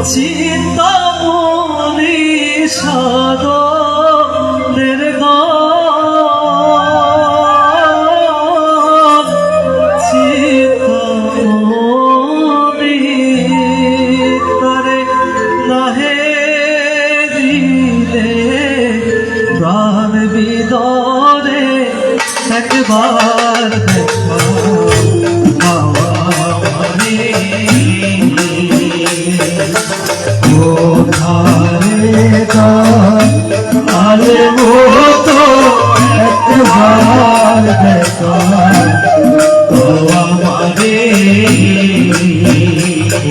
চিন্তামণি সাধনের চিন্তামণি করে নাহে দিলে প্রাণ বিদরে একবার দেখা আরে ও তো একবার দেখা আমারে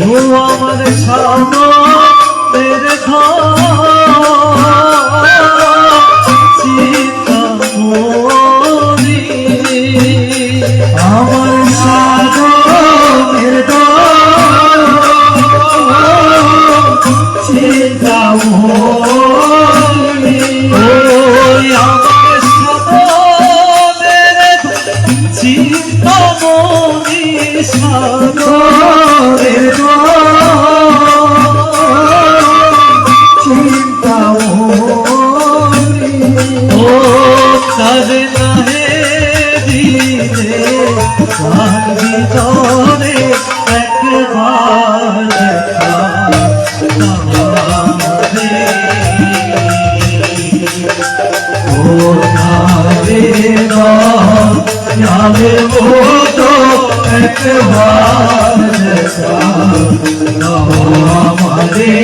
ও আমার সামনের চিন্তামণি আমার সামনের চিন্তামণি ওই আমার সামনের চিন্তামণি সাগরের চিন্তামণি ও কাজে নাহে দিলে প্রাণ ভিতরে একবার দেখা যাবে ও তো একবার দেখা আমারে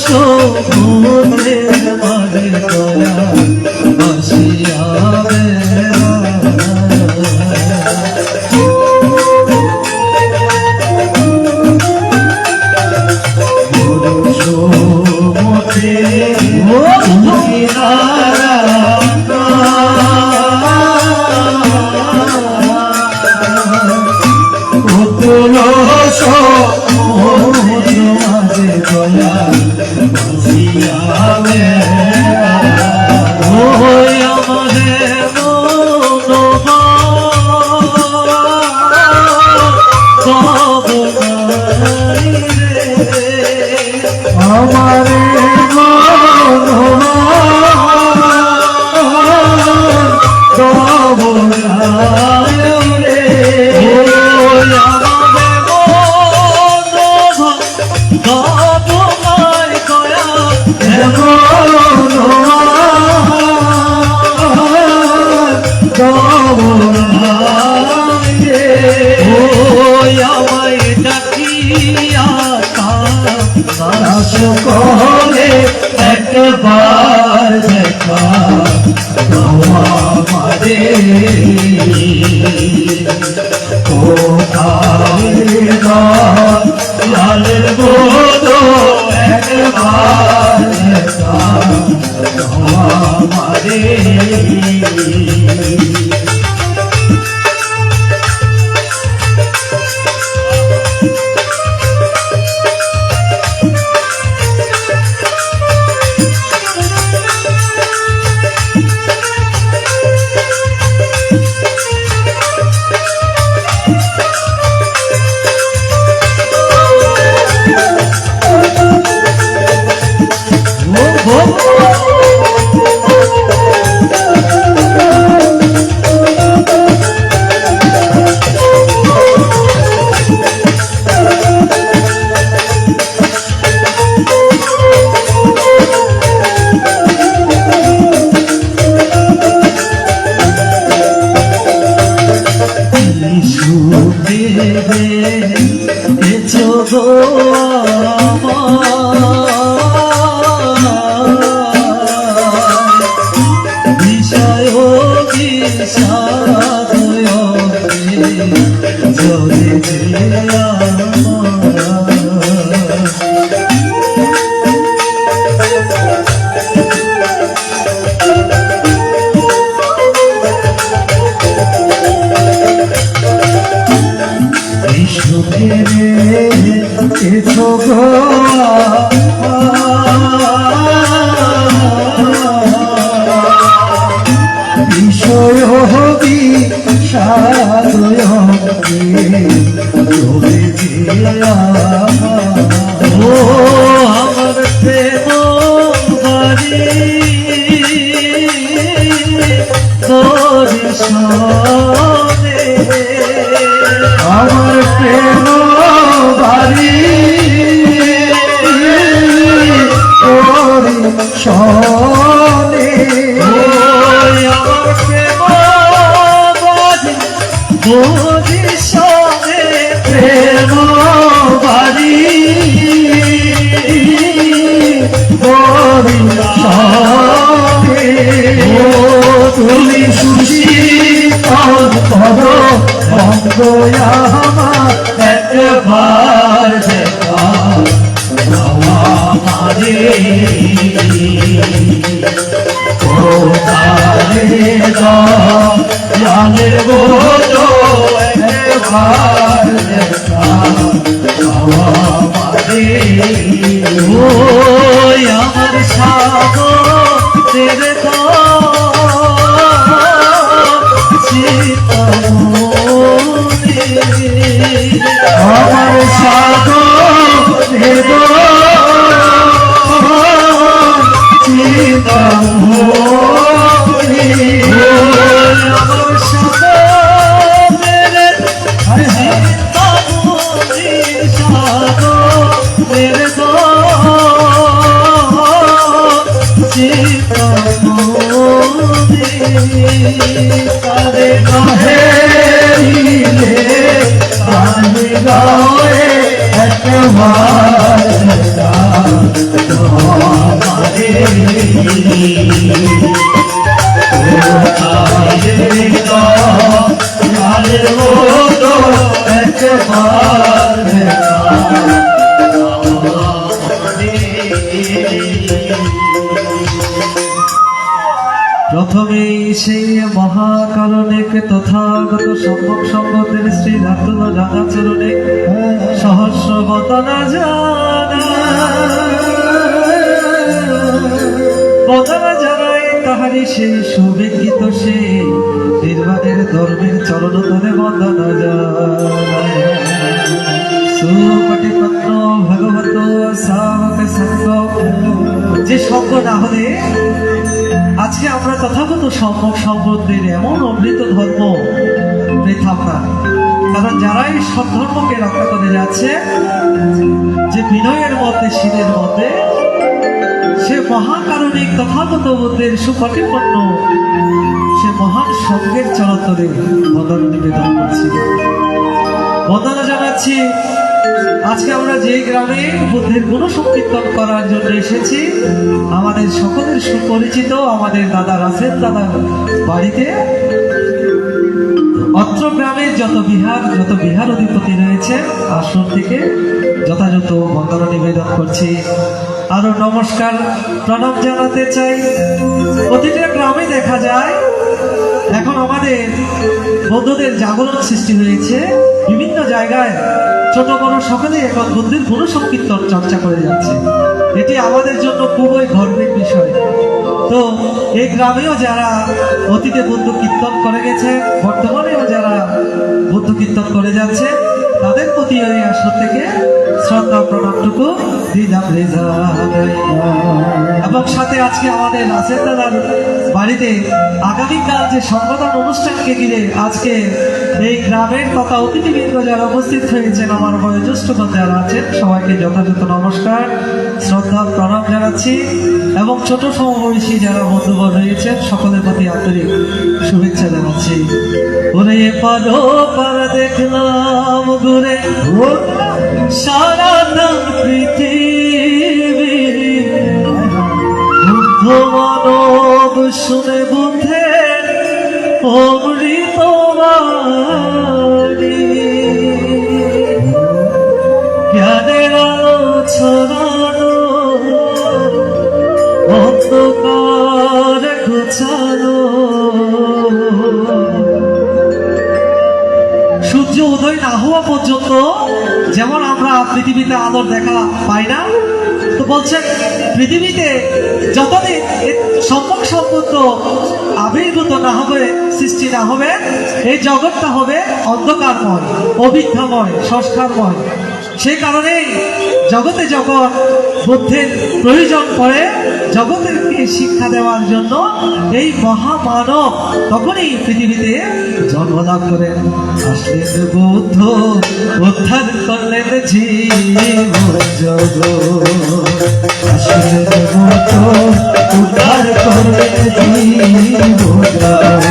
সমুদ্রের মানে দয়া বাসিয়াবে আমারে সকলে একবার দেখা আমারে কোথায় লালের বোধ একবার দেখা আমারে Oh, সাদয়ঙ্গে তুমি ও আমার প্রেম বাড়ি দর্শনে আমার প্রেম বাড়ি দর্শনে আমার প্রেম বাড়ি দর্শনে প্রেম বাড়ি দর্শনে তুমি সুশী করো অঙ্গ আমার একবার দেখা আমারে ও তারে জানের বোঝো একবার দেখা আমারে ও আমার সাগরের আমার সাগরের তারে কহেলে আমি গায়ে একবার আমারে লালের মতো একবার প্রথমেই সেই মহাকারণিক তথাগত সম্ভব সম্বন্ধের শ্রী ধাতুল রাধাচরণে সহস্র বদনা জানাই তাহারি সেই সুবিজ্ঞিত সে নির্বাণের ধর্মের চরণ তলে বন্দনা যায় সুকটিপত্র ভগবত সাবক সঙ্গ যে সঙ্গ না হলে আজকে আমরা তথাগত সম্যক সম্বন্ধের এমন অমৃত ধর্ম পেতাম না। কারণ যারা এই সব ধর্মকে রক্ষা করে যাচ্ছে, যে বিনয়ের মধ্যে শীলের মধ্যে সে মহাকারণিক তথাগত বুদ্ধের সুকটিপন্ন সে মহান সঙ্গের চরতরে বন্দনা নিবেদন করছি, বন্দনা জানাচ্ছি। আজকে আমরা যে গ্রামে বুদ্ধের গুণ সংকীর্তন করার জন্য এসেছি, আমাদের সকলের সুপরিচিত আমাদের দাদা রাসেল দাদার বাড়িতে অত্র গ্রামের যত বিহার অধিপতি রয়েছে আসন থেকে যথাযথ বন্দনা নিবেদন করছি। আরো নমস্কার প্রণাম জানাতে চাই। প্রতিটা গ্রামে দেখা যায় এখন আমাদের বৌদ্ধদের জাগরণ সৃষ্টি হয়েছে, বিভিন্ন জায়গায় ছোট বড় সকলে এখন বুদ্ধের গুণ সংকীর্তন চর্চা করে যাচ্ছে। এটি আমাদের জন্য খুবই গর্বের বিষয়। তো এই গ্রামেও যারা অতীতে বুদ্ধ কীর্তন করে গেছে, বর্তমানেও যারা বুদ্ধ কীর্তন করে যাচ্ছে, তাদের প্রতি ওই আসর থেকে শ্রদ্ধা প্রণামটুকু দিলাম। এবং সাথে আজকে আমাদের রাসেল দাদার বাড়িতে আগামীকাল যে সংগঠন অনুষ্ঠানকে ঘিরে আজকে এই গ্রামের তথা অতিথিবৃন্দ যারা উপস্থিত হয়েছেন, আমার বয়োজ্যেষ্ঠগণ যারা আছেন, সবাইকে যথাযথ নমস্কার শ্রদ্ধা প্রণাম জানাচ্ছি। এবং ছোট সমবয়সী যারা বন্ধুগণ রয়েছেন, সকলের প্রতি আন্তরিক শুভেচ্ছা জানাচ্ছি। ওরে পারো পার দেখলাম ঘুরে সারা পৃথিবী, বুদ্ধ মানব শুনে বুদ্ধের অমৃত বাণী, জ্ঞানের আলো ছড়ানো অন্ধকার ঘুচানো। সূর্য উদয় না হওয়া পর্যন্ত যেমন আমরা পৃথিবীতে আলোর দেখা পাই না, তো বলছেন পৃথিবীতে যতদিন সম্যক সম্বন্ধ আবির্ভূত না হবে, সৃষ্টি না হবেন, এই জগৎটা হবে অন্ধকারময়, অবিদ্যাময়, সংস্কারময়। সেই কারণেই জগতে যখন বুদ্ধের প্রয়োজন পড়ে জগতেরকে শিক্ষা দেওয়ার জন্য এই মহামানব তখনই পৃথিবীতে জন্মলাভ করেন। আসলেন বুদ্ধ, উদ্ধার করলেন জীবন জগৎ। আসলেন বুদ্ধ, উদ্ধার করলেন জীবন জগৎ।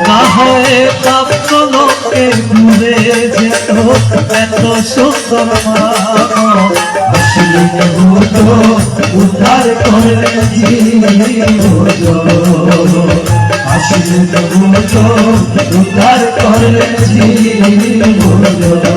না হয় প্রাপ্ত লোকে ঘুরে যেত এত সুন্দর মানব। আসলেন বুদ্ধ, উদ্ধার করলেন জীবন জগৎ। আসলেন বুদ্ধ, উদ্ধার করলেন জীবন জগৎ।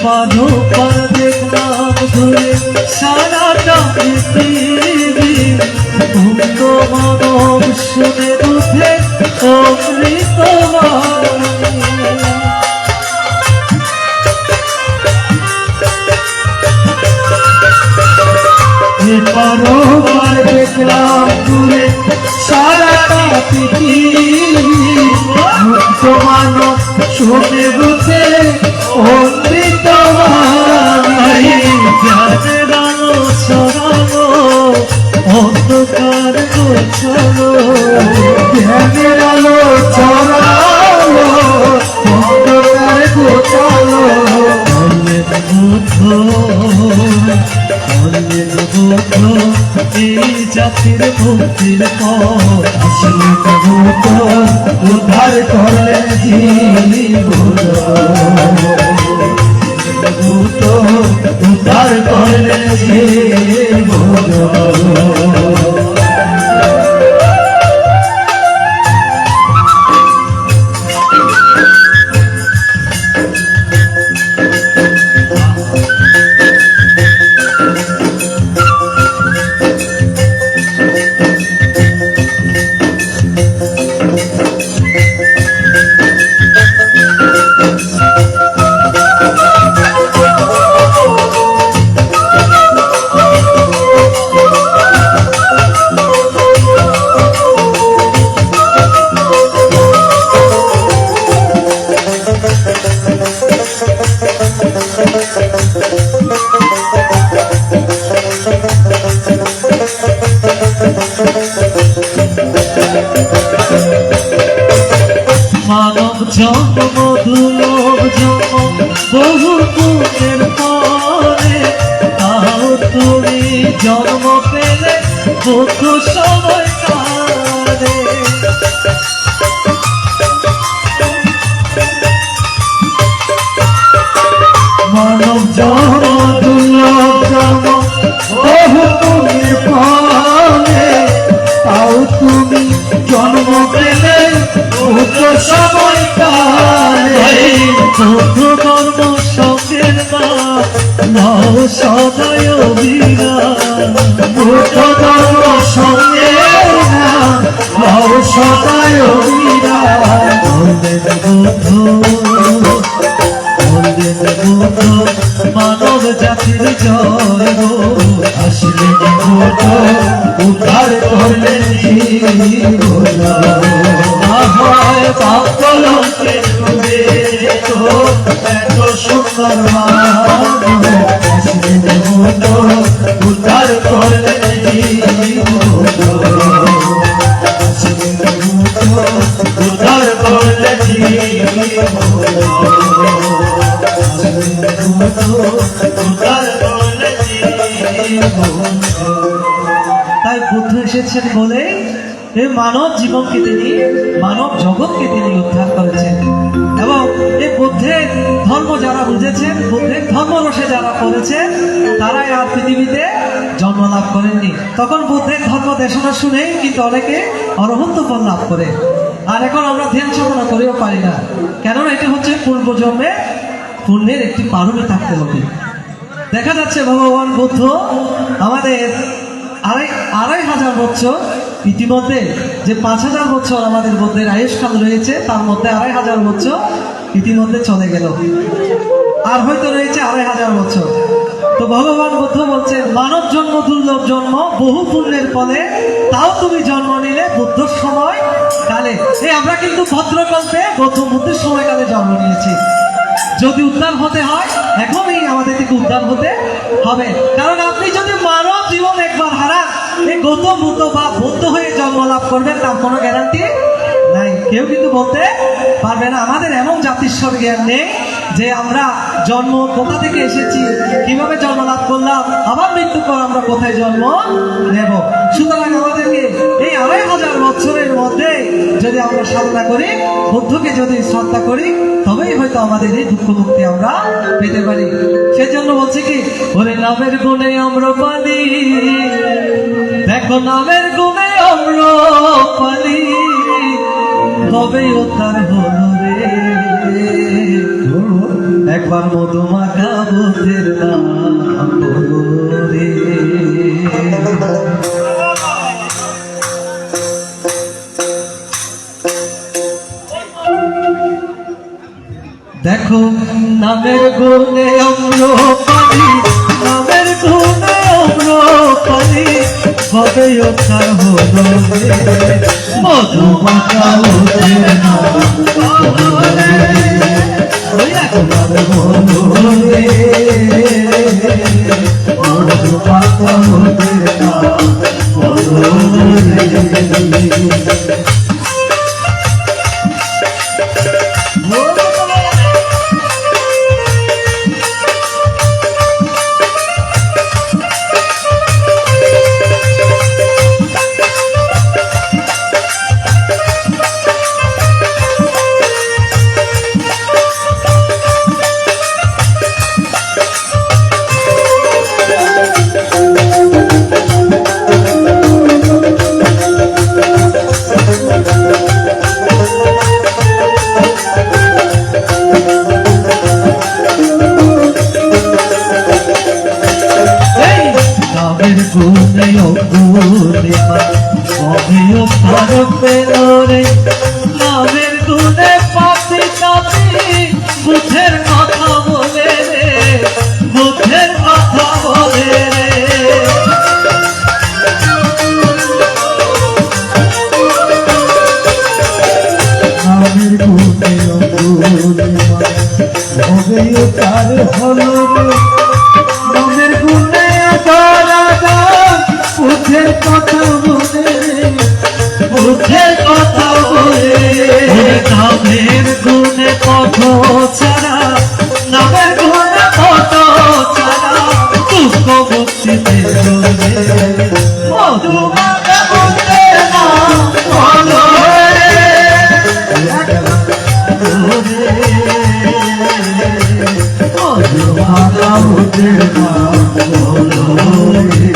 পানো পর দেখলাম ঘুরে সারাটা পৃথিবী, মুক্ত মানব শুনে উঠে অমৃত পানো পর দেখলাম ঘুরে সারাটা পৃথিবী, মুক্ত মানব শুনে উঠে অমৃত জ্ঞানের আলো ছড়ানো, অন্ধকার গোছানো, জ্ঞানের আলো ছড়ানো, অন্ধকার গোছানো। বললেন বুদ্ধ, বললেন বুদ্ধ, এই জাতির মুক্তির পথ। আসলেন বুদ্ধ, উদ্ধার করলেন জীবন জগৎ। উদ্ধার করলেন জীবন জগৎ। মানব জন্ম দুর্লভ জন্ম বহু পুণ্যের পরে, তাও তুমি জন্ম পেলে বহু সময় কারে। মানব জন্ম দুর্লভ জন্ম বহু পুণ্যের পরে, তাও তুমি জন্ম পেলে বহু সময় কারে। বহু কর্ম শখের নাও সদায় বীরা, বহু কর্ম শখের নাও সদায় বীরা। বললেন বুদ্ধ, বললেন বুদ্ধ, মানব জাতির জয় গো। আসলেন বুদ্ধ, উদ্ধার করলেন জীবন জগৎ। পাপলকে ডুবে যেত এত সুন্দর মানব। আসলেন বুদ্ধ, উদ্ধার করলেন জীবন জগৎ। আসলেন বুদ্ধ, উদ্ধার করলেন জীবন জগৎ। আসলেন বুদ্ধ, উদ্ধার করলেন জীবন জগৎ। তাই বুদ্ধ এসেছেন বলে এই মানব জীবনকে তিনি, মানব জগৎকে তিনি উদ্ধার করেছেন। এবং এই বুদ্ধের ধর্ম যারা বুঝেছেন, বুদ্ধের ধর্মরসে যারা পড়েছেন, তারাই আর পৃথিবীতে জন্ম লাভ করেননি। তখন বুদ্ধের ধর্ম দেশনা শুনেই কিন্তু অনেকে অরহন্ত ফল লাভ করে। আর এখন আমরা ধ্যান সাধনা করেও পারি না, কেননা এটা হচ্ছে পূর্বজন্মে পুণ্যের একটি পারমি থাকতে হবে। দেখা যাচ্ছে ভগবান বুদ্ধ আমাদের আড়াই হাজার বছর, ইতিমধ্যে যে 5000 বছর আমাদের বুদ্ধের আয়ুষ্কাল রয়েছে, তার মধ্যে 2500 বছর ইতিমধ্যে চলে গেল, আর হয়তো রয়েছে 2500 বছর। তো ভগবান বুদ্ধ বলছেন, মানব জন্ম দুর্লভ জন্ম, বহু পুণ্যের ফলে তাও তুমি জন্ম নিলে বুদ্ধর সময় কালে। আমরা কিন্তু ভদ্রকল্পে গৌতম বুদ্ধের সময়কালে জন্ম নিয়েছি। যদি উদ্ধার হতে হয়, এখনই আমাদের থেকে উদ্ধার হতে হবে। কারণ আপনি যদি মানব জীবন একবার হারান, এই গৌতম বুদ্ধ বা বুদ্ধ হয়ে জন্ম লাভ করবেন তার কোনো গ্যারান্টি নাই। কেউ কিন্তু বলতে পারবে না। আমাদের এমন জাতিস্বর জ্ঞান নেই যে আমরা জন্ম কোথা থেকে এসেছি, কিভাবে জন্ম লাভ করলাম, আবার মৃত্যুর পর আমরা কোথায় জন্ম নেব। সুতরাং আমাদেরকে এই 2500 বছরের মধ্যে যদি আমরা সাধনা করি, বুদ্ধকে যদি শ্রদ্ধা করি, তবেই হয়তো আমাদের এই দুঃখ মুক্তি আমরা পেতে পারি। সেজন্য বলছি কি, ওরে নামের গুণে আমরা পালি, দেখো নামের গুণে আমরা পালি, তবেই উদ্ধার হলো রে। একবার মধুমাখা বুদ্ধের নাম বলো রে। দেখো নামের গুণে অম্র পালি, নামের গুণে অম্র পালি, কবে উদ্ধার হলো রে। মধুমাখা বুদ্ধের নাম বলো রে, একবার বলো রে। মধুমাখা বুদ্ধের নাম বলো রে। গুণে অগুণে কবে উদ্ধার পেল রে। নামের গুণে পাপি তাপি বুদ্ধের কথা বলে রে, বুদ্ধের কথা বলে রে। নামের গুণে অগুণে কবে উদ্ধার হলো রে। নামের গুণে বুদ্ধের কথা বলে, বুদ্ধের কথা বলে। নামের গুণে পথ ছাড়া, নামের গুণে পথ ছাড়া দুঃখ মুক্তিতে চলবে। মধুমাখা বুদ্ধের নাম বলো রে, মধুমাখা বুদ্ধের নাম বলো রে।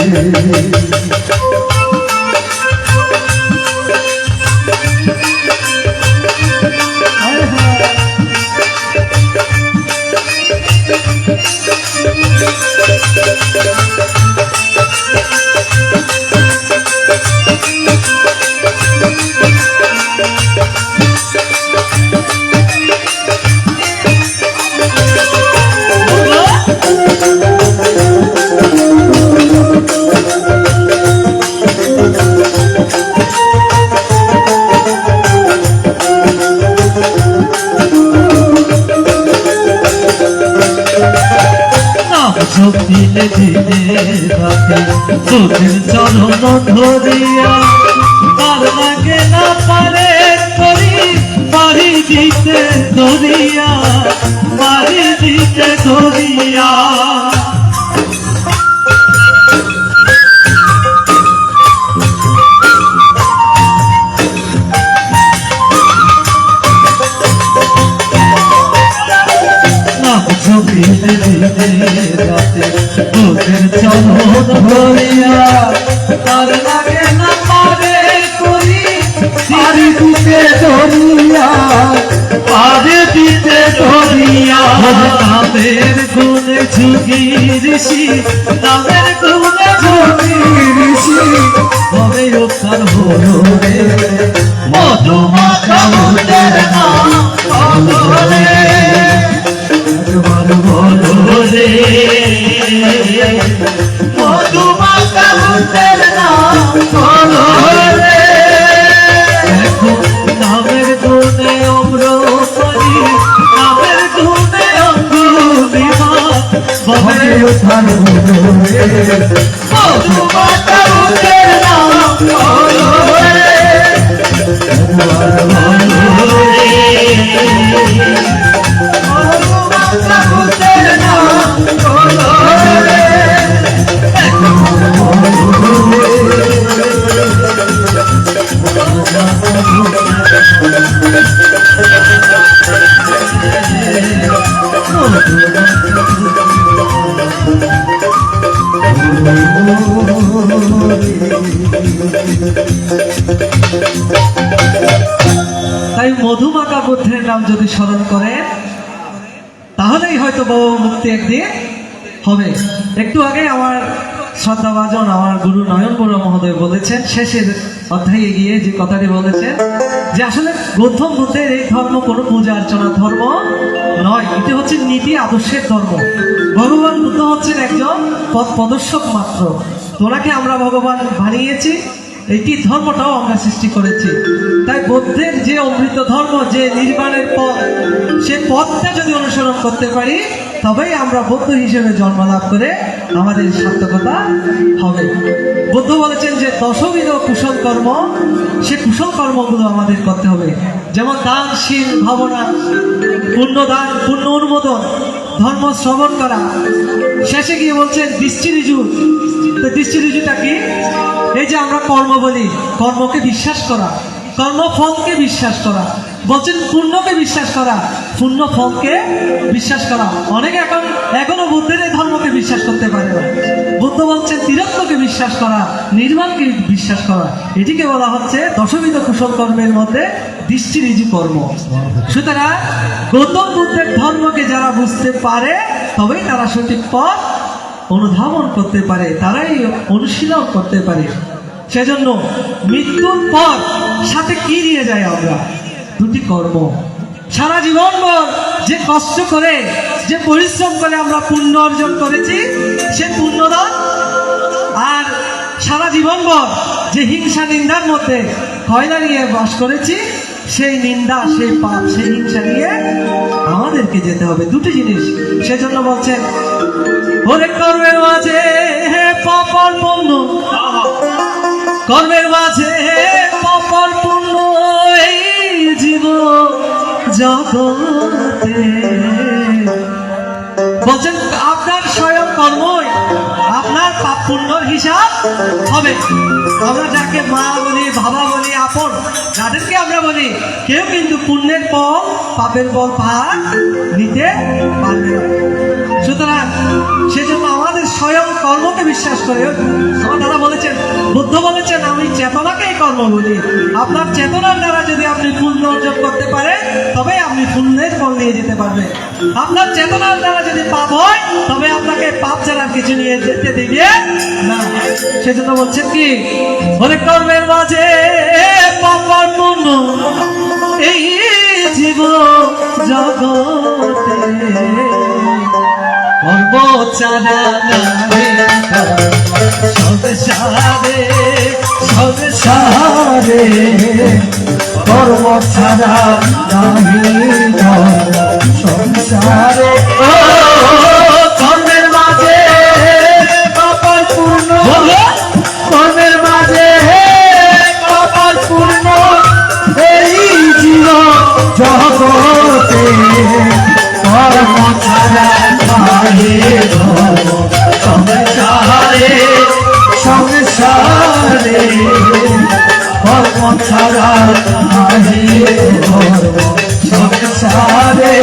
দিনে দিনে রাতে তোদের চরণ ধরিয়া, তার লাগে না পারে করি বাড়ি দিতে ধরিয়া, বাড়ি দিতে ধরিয়া। দিনে রাতে বুকের চলন ভরিয়া তার লাগে না পারে করি পারে দিতে ধরিয়া, পারে দিতে ধরিয়া, নামের গুণে ঝুঁকি ঋষি নামের গুণে ঝুঁকি ঋষি হবে উত্তর হলো রে মধুমাখা মুখের নাম বলো রে, একবার বলো রে মধুমাখা মুখের নাম বলো রে, এখন নামের গুণে অমৃতী নামের গুণে অঙ্গুলিমা হবে হবে উদ্ধার হলো রে, মধুমাখা মুখের নাম বলো রে, বলো রে মধুমাখা মুখের নাম বলো রে, তাই মধুমাখা বুদ্ধের নাম যদি স্মরণ করে তাহলেই হয়তো বহু মুক্তি একদিন হবে। একটু আগে আমার শ্রদ্ধাভাজন আমার গুরু নয়ন বড়ুয়া মহোদয় বলেছেন, শেষের অধ্যায়ে গিয়ে যে কথাটি বলেছেন যে আসলে গৌতম বুদ্ধের এই ধর্ম কোনো পূজা অর্চনা ধর্ম নয়, এটি হচ্ছে নীতি আদর্শের ধর্ম। ভগবান বুদ্ধ হচ্ছেন একজন পথ প্রদর্শক মাত্র। তোনাকে আমরা ভগবান বানিয়েছি, এইটি ধর্মটাও আমরা সৃষ্টি করেছি। তাই বৌদ্ধের যে অমৃত ধর্ম, যে নির্বাণের পথ, সে পথটা যদি অনুসরণ করতে পারি তবেই আমরা বৌদ্ধ হিসেবে জন্ম লাভ করে আমাদের সার্থকতা হবে। বুদ্ধ বলেছেন যে দশবিধ কুশল কর্ম, সে কুশল কর্মগুলো আমাদের করতে হবে। যেমন দান, শীল, ভাবনা, পুণ্যদান, পুণ্য অনুমোদন, ধর্ম শ্রবণ করা। শেষে গিয়ে বলছেন দৃষ্টি ঋজু। তো দৃষ্টি ঋজুটা কি? এই যে আমরা কর্ম বলি, কর্মকে বিশ্বাস করা, কর্মফলকে বিশ্বাস করা। বলছেন পুণ্যকে বিশ্বাস করা, পুণ্য ফলকে বিশ্বাস করা। অনেকে এখনো বুদ্ধের এই ধর্মকে বিশ্বাস করতে পারে না। বুদ্ধ বলছেন তিরত্বকে বিশ্বাস করা, নির্মাণকে বিশ্বাস করা। এটিকে বলা হচ্ছে দশবিধ কুশল কর্মের মধ্যে দৃষ্টি ঋজু কর্ম। সুতরাং গৌতম বুদ্ধের ধর্মকে যারা বুঝতে পারে তবেই তারা সঠিক পথ অনুধাবন করতে পারে, তারাই অনুশীলন করতে পারে। সেজন্য মৃত্যুর পর সাথে কি নিয়ে যায় আমরা? দুটি কর্ম। সারা জীবনভর যে কষ্ট করে, যে পরিশ্রম করে আমরা পুণ্য অর্জন করেছি, সে পুণ্যদান। আর সারা জীবনভর যে হিংসা নিন্দার মধ্যে কয়লা নিয়ে বাস করেছি, সেই নিন্দা, সেই পাপ, সেই হিংসা নিয়ে আমাদেরকে যেতে হবে। দুটি জিনিস। সেজন্য বলছেন ওরে কর্মের মাঝে পাপর পুণ্য, কর্মের মাঝে পাপর পুণ্য এই জীব জগতে। বলছেন আপনার স্বয়ং কর্মই আপনার পাপ পুণ্যর হিসাব হবে। আমরা যাকে মা বলি, বাবা বলি, আপন যাদেরকে আমরা বলি, কেউ কিন্তু পুণ্যের ফল, পাপের ফল ভাগ নিতে পারবে না। সুতরাং সেজন্য আমাদের স্বয়ং কর্মকে বিশ্বাস করে। আমার দাদা বলেছেন, বুদ্ধ বলেছেন আমি চেতনাকেই কর্ম বলি। আপনার চেতনার দ্বারা যদি আপনি পুণ্য অর্জন করতে পারেন তবে আপনি পুণ্যের ফল নিয়ে যেতে পারবেন। আপনার চেতনার দ্বারা যদি পাপ হয় তবে আপনাকে পাপ ছাড়া কিছু নিয়ে যেতে দিবে না। সেজন্য বলছেন কি, ওরে কর্মের মাঝে পাপর পুণ্য এই জীব জগতে, কর্ম ছাড়া সংসারে, সংসারে কর্ম ছাড়া নাহি সংসারে। ও কর্মের মাঝে পাপর পূর্ণ, কর্মের মাঝে পাপর পূর্ণ এই জীব জগতে, কর্ম ছাড়া নাহি সংসারে, সংসারে কর্ম ছাড়া নাহি সংসারে।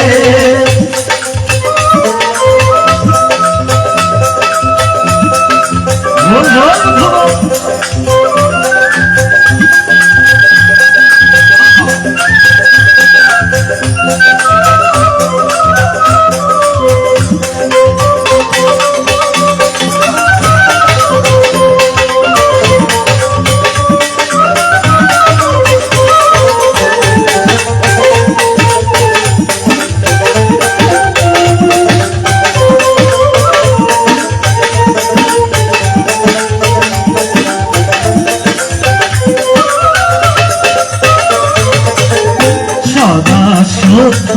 সত্য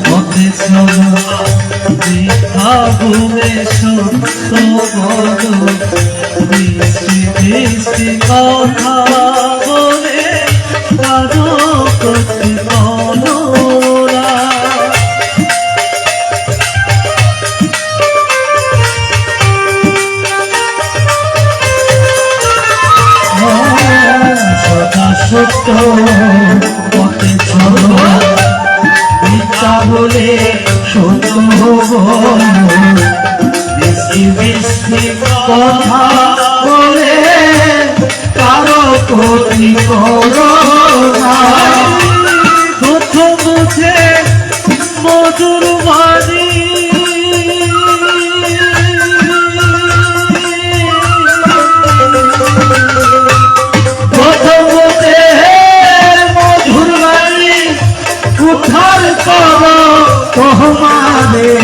পথে চলো মিথ্যা ভুলে সত্য বলো মিষ্টি মিষ্টি কথা বলে কারো প্রতি বলো না। সদা সত্য পথে চলো মিথ্যা বলে সত্য মিষ্টি মিষ্টি কথা বলে কারো ক্ষতি করো না। প্রথম বুঝে মধুর বাণী প্রথমতে মধুর বাণী উদ্ধার করো তোমাদের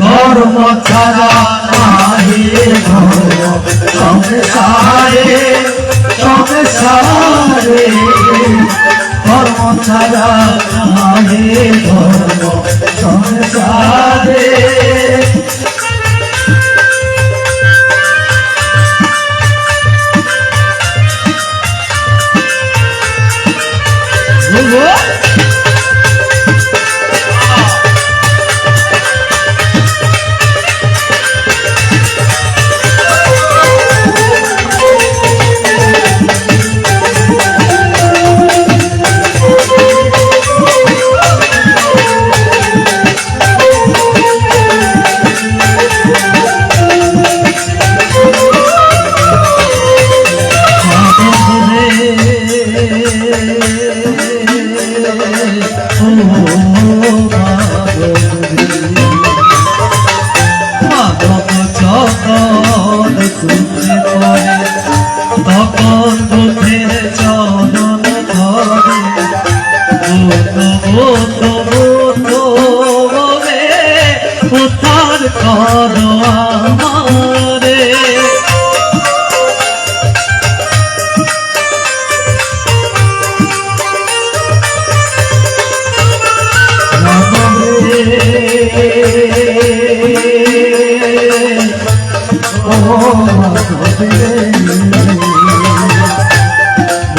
ধর্ম ছাড়া নাহি ধর্ম সংসারে সংসারে ধর্ম ছাড়া নাহি ধর্ম সংসারে। তখন বুদ্ধের চরণ ধরে বলে উদ্ধার করো আমারে।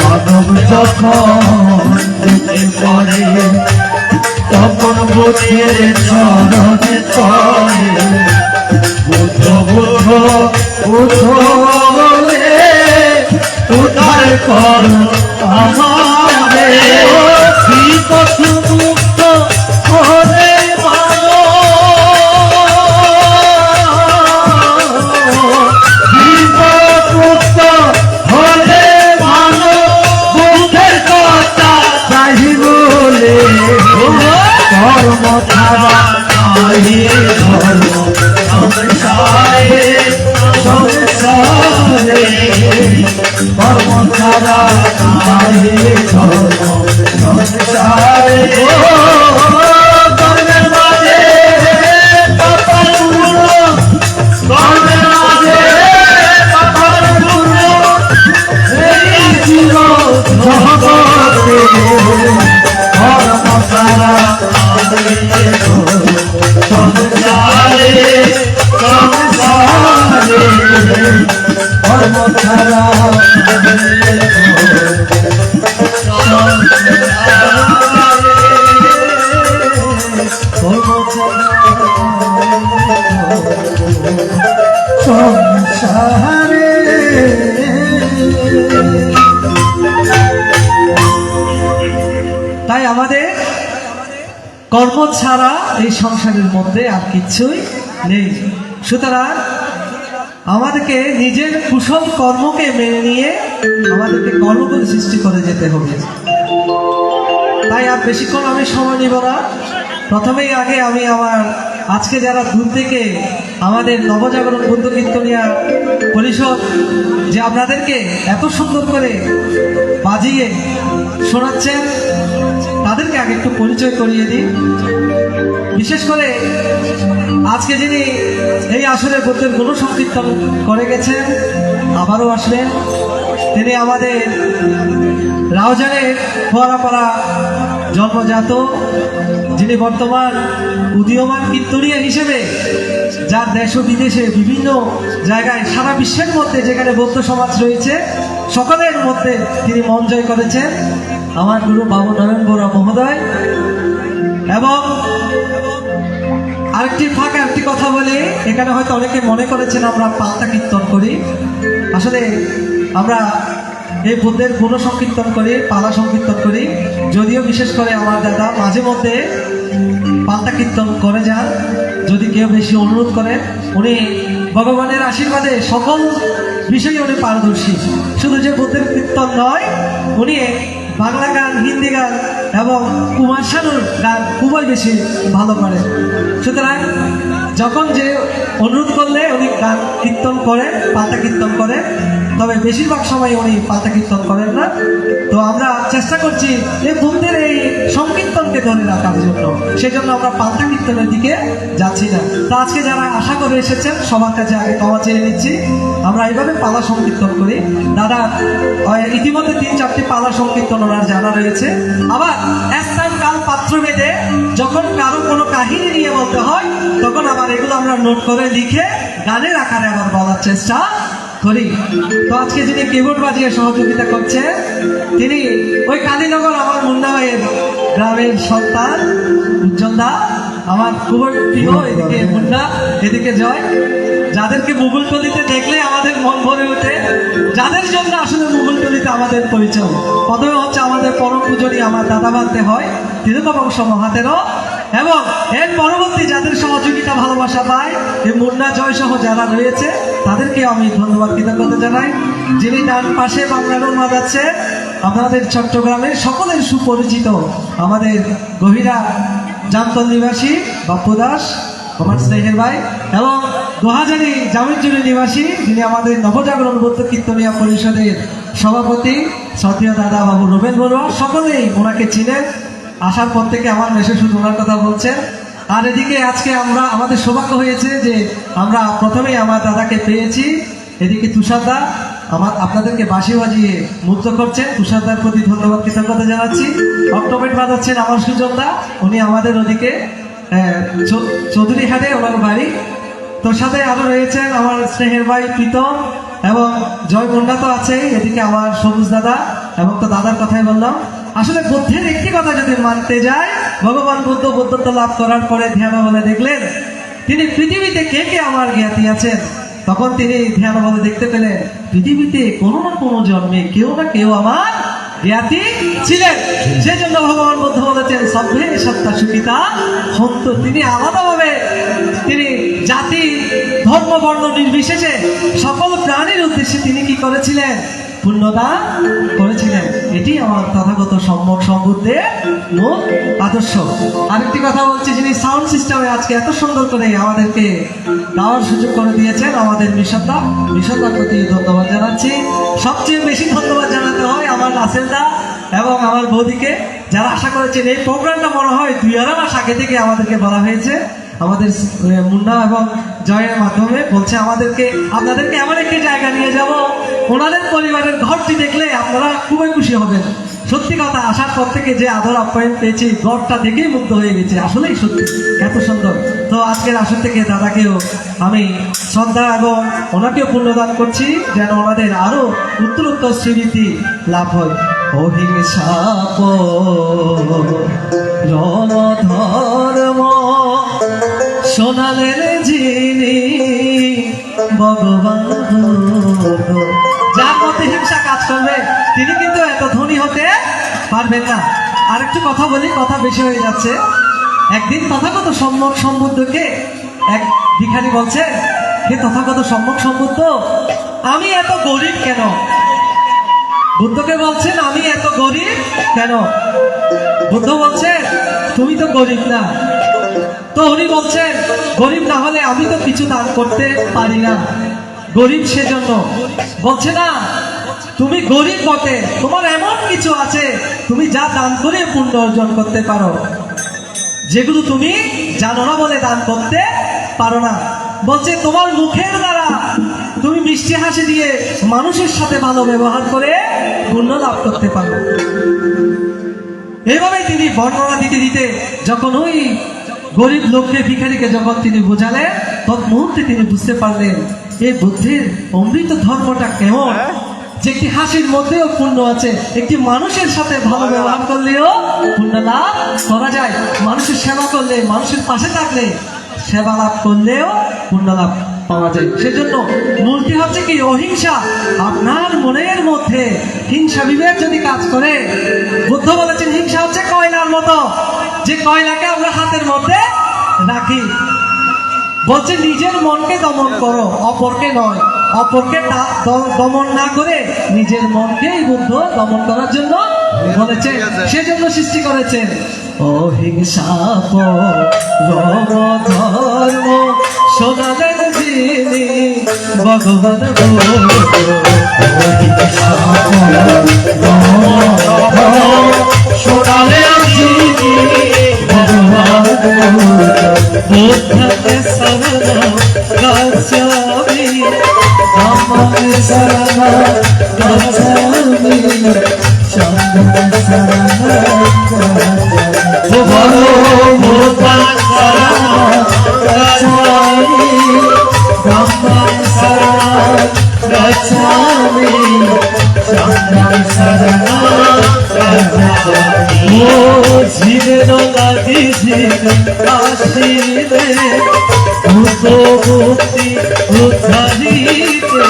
মাধব যখন দুঃখে পড়ে তখন বুদ্ধের চরণে চলে বুদ্ধ বুদ্ধ বুদ্ধ বলে উদ্ধার কর আমারে। বিপথ মুক্ত হলে ভালো বিপদমুক্ত হলে ভালো বুদ্ধের কথা চাহি বলে কর্ম ছাড়া নাহি ধর্ম সংসারে সংসারে কর্ম ছাড়া নাহি ধর্ম সংসারে। কর্মের মাঝে কপাল পূর্ণ কর্মের মাঝে কপাল পূর্ণ এই চির জগতে কর্ম ছাড়া সংসারে সংসারে কর্ম ছাড়া সংসারে। তাই আমাদের কর্ম ছাড়া এই সংসারের মধ্যে আর কিছুই নেই। সুতরাং আমাদেরকে নিজের কুশল কর্মকে মেনে নিয়ে আমাদেরকে কর্মগুলো সৃষ্টি করে যেতে হবে। তাই আর বেশিক্ষণ আমি সময় নিব না। প্রথমেই আগে আমি আমার আজকে যারা দূর থেকে আমাদের নবজাগরণ বন্ধু কীর্তনিয়া পরিষদ যে আপনাদেরকে এত সুন্দর করে বাজিয়ে শোনাচ্ছেন তাদেরকে আগে একটু পরিচয় করিয়ে দিই। বিশেষ করে আজকে যিনি এই আসরে গদ্যের গুণ সংকীর্তন করে গেছেন আবারও আসলেন, তিনি আমাদের রাউজানের ফোয়ারাপাড়া জন্মজাত, যিনি বর্তমান উদীয়মান কীর্তনীয় হিসেবে যার দেশ ও বিদেশে বিভিন্ন জায়গায় সারা বিশ্বের মধ্যে যেখানে বৌদ্ধ সমাজ রয়েছে সকলের মধ্যে তিনি মন জয় করেছেন, আমার গুরু বাবু নয়ন বড়ুয়া মহোদয়। এবং আরেকটি ফাঁকা একটি কথা বলি, এখানে হয়তো অনেকে মনে করেছেন আমরা পালতা কীর্তন করি। আসলে আমরা এই বুদ্ধের গুণ সংকীর্তন করি, পালা সংকীর্তন করি। যদিও বিশেষ করে আমার দাদা মাঝে মধ্যে পালতা কীর্তন করে যান, যদি কেউ বেশি অনুরোধ করেন। উনি ভগবানের আশীর্বাদে সকল বিষয়ে উনি পারদর্শী। শুধু যে বুদ্ধের কীর্তন নয়, উনি বাংলা গান, হিন্দি গান এবং কুমার শানুর গান খুবই বেশি ভালো পারেন। সুতরাং যখন যে অনুরোধ করলে উনি গান কীর্তন করেন, পালতা কীর্তন করেন, তবে বেশিরভাগ সময় উনি পালতা কীর্তন করেন না। তো আমরা চেষ্টা করছি এই বুদ্ধের এই সংকীর্তনকে ধরে রাখার জন্য, সেজন্য আমরা পালতা কীর্তনের দিকে যাচ্ছি না। তো আজকে যারা আশা করে এসেছেন সবার কাছে আগে ক্ষমা চেয়ে নিচ্ছি। আমরা এইভাবে পালা সংকীর্তন করি। দাদা ইতিমধ্যে 3-4টি পালা সংকীর্তন ওনার জানা রয়েছে। আবার স্থান কাল পাত্র ভেদে যখন কারো কোনো কাহিনী নিয়ে বলতে হয়, তখন আবার এগুলো আমরা নোট করে লিখে গানের আকারে আবার বলার চেষ্টা করি। তো আজকে যিনি কিবোর্ড বাজিয়ে সহযোগিতা করছে, তিনি ওই কালীনগর আমার মুন্না ভাইয়ের গ্রামের সন্তান উজ্জ্বল দা, আমার খুবই প্রিয়। এদিকে মুন্না, এদিকে জয়, যাদেরকে মুঘলটলিতে দেখলে আমাদের মন ভরে ওঠে, যাদের জন্য আসলে মুঘলটলিতে আমাদের পরিচয়। প্রথমে হচ্ছে আমাদের পরম পূজনী আমার দাদা বানতে হয় তিলক বংশ মহাতেরও, এবং এর পরবর্তী যাদের সহযোগিতা ভালোবাসা পায় এই মুন্না জয় সহ যারা রয়েছে তাদেরকে আমি ধন্যবাদ কৃতজ্ঞতা জানাই। যিনি ডান পাশে বাংলার মাদাচ্ছে আমাদের চট্টগ্রামের সকলের সুপরিচিত আমাদের গহিরা জামতল নিবাসী বাপ্পু দাস, আমার স্নেহের ভাই, এবং দোহাজারি জামিনজুরি নিবাসী যিনি আমাদের নবজাগরণ বৌদ্ধ কীর্তনিয়া পরিষদের সভাপতি শ্রদ্ধেয় দাদা বাবু রুবেল বড়ুয়া। সকলেই ওনাকে চিনেন, আসার পর থেকে আমার মেসে শুধু ওনার কথা বলছেন। আর এদিকে আজকে আমাদের সৌভাগ্য হয়েছে যে আমরা প্রথমেই আমার দাদাকে পেয়েছি। এদিকে তুষারদা আপনাদেরকে বাঁশি বাজিয়ে মুগ্ধ করছেন, তুষারদার প্রতি ধন্যবাদ কৃতজ্ঞতা জানাচ্ছি। অক্টোবেট বাজাচ্ছেন আমার সুজনদা, উনি আমাদের ওদিকে চৌধুরী হাটে ওনার বাড়ি। তোর সাথে আরো রয়েছেন আমার স্নেহের ভাই প্রীতম এবং জয় মুন্ডা তো আছেই, এদিকে আমার সবুজ দাদা, এবং তো দাদার কথাই বললাম। আসলে বুদ্ধের একটি কথা যদি মানতে যায়, ভগবান বুদ্ধ বুদ্ধত্ব লাভ করার পরে ধ্যান বলে দেখলেন তিনি পৃথিবীতে কে কে আমার জ্ঞাতি আছেন। তখন তিনি ধ্যান বলে দেখতে পেলেন পৃথিবীতে কোনো না কোনো জন্মে কেউ না কেউ আমার জ্ঞাতি ছিলেন। সেজন্য ভগবান বুদ্ধ বলেছেন সভ্যে সত্তা সুখিতা হন্ত। তিনি আলাদাভাবে তিনি জাতি ধর্ম বর্ণ নির্বিশেষে সকল প্রাণীর উদ্দেশ্যে তিনি কি করেছিলেন? পুণ্যদান করেছিলেন। এটি আমার তথাগত সম্যক সম্বুদ্ধের মূল আদর্শ। আরেকটি কথা বলছি, যিনি সাউন্ড সিস্টেমে আজকে এত সুন্দর করে আমাদেরকে গাওয়ার সুযোগ করে দিয়েছেন, আমাদের মিশনদার প্রতি ধন্যবাদ জানাচ্ছি। সবচেয়ে বেশি ধন্যবাদ জানাতে হয় আমার রাসেলদা এবং আমার বৌদিকে, যারা আশা করেছেন। এই প্রোগ্রামটা মনে হয় 2 মাস আগে থেকে আমাদেরকে বলা হয়েছে, আমাদের মুন্না এবং জয়ের মাধ্যমে বলছে আপনাদেরকে এমন একটি জায়গা নিয়ে যাব, ওনাদের পরিবারের ঘরটি দেখলে আপনারা খুবই খুশি হবেন। সত্যি কথা, আসার পর থেকে যে আদর আপ্যায়ন পেয়েছি, ঘরটা দেখেই মুগ্ধ হয়ে গেছে। আসলেই সত্যি এত সুন্দর। তো আজকের আসর থেকে দাদাকেও আমি শ্রদ্ধা এবং ওনাকেও পুণ্যদান করছি, যেন ওনাদের আরো উত্তরোত্তর স্মৃতি লাভ হয়। অহিংসা ধর্ম শোনালেন যিনি ভগবান, যার মধ্যে হিংসা কাজ করবে তিনি কিন্তু এত ধনী হতে পারবেন না। আরেকটু কথা বলি, কথা বেশি হয়ে যাচ্ছে। একদিন তথাগত সম্যক সম্বুদ্ধকে এক ভিখারি বলছে, হে তথাগত সম্যক সম্বুদ্ধ, আমি এত গরিব কেন? বুদ্ধকে বলছেন আমি এত গরিব কেন? বুদ্ধ বলছেন তুমি তো গরিব না। তো উনি বলছেন গরিব না হলে আমি তো কিছু দান করতে পারি না, গরিব সেজন্য। বলছে না, তুমি গরিব বটে, তোমার এমন কিছু আছে তুমি যা দান করে পুণ্য অর্জন করতে পারো, যেগুলো তুমি জানো না বলে দান করতে পারো না। বলছে তোমার মুখের দ্বারা তুমি মিষ্টি হাসি দিয়ে মানুষের সাথে ভালো ব্যবহার করে পুণ্য লাভ করতে পারো। এইভাবেই তিনি বর্ণনা দিতে দিতে যখন ওই গরিব লোককে ভিখারিকে যখন তিনি বোঝালেন তৎমুহূর্তে তিনি বুঝতে পারলেন এই বুদ্ধের অমৃত ধর্মটা কেমন, যে একটি হাসির মধ্যেও পুণ্য আছে, একটি মানুষের সাথে ভালো ব্যবহার করলেও পুণ্য লাভ করা যায়, মানুষের সেবা করলে, মানুষের পাশে থাকলে সেবা লাভ করলেও পুণ্য লাভ পাওয়া যায়। সেজন্য মূলটি হচ্ছে কি অহিংসা। আপনার মনের মধ্যে হিংসা বিবেক যদি কাজ করে, বুদ্ধ বলেছেন হিংসা হচ্ছে কয়লার মতো, যে কয়লাকে আমরা হাতের মধ্যে রাখি। বলছে নিজের মনকে দমন করো, অপরকে নয়। অপরকে দমন না করে নিজের মনকেই বুদ্ধ দমন করার জন্য বলেছে, সেজন্য সৃষ্টি করেছেন অহিংসা ধর্ম শোনালেন যিনি ভগবান শোনালেন যিনি ভগবান বুদ্ধকে শরণ গচ্ছামি ধম্মে শরণং গচ্ছামি সঙ্ঘং শরণং গচ্ছামি বলো বুদ্ধং শরণং গচ্ছামি ধম্মং শরণং গচ্ছামি সঙ্ঘং শরণং গচ্ছামি ও জীবের লাগি জীবন আসিলে ভূত মুক্তি উদ্ধারিতে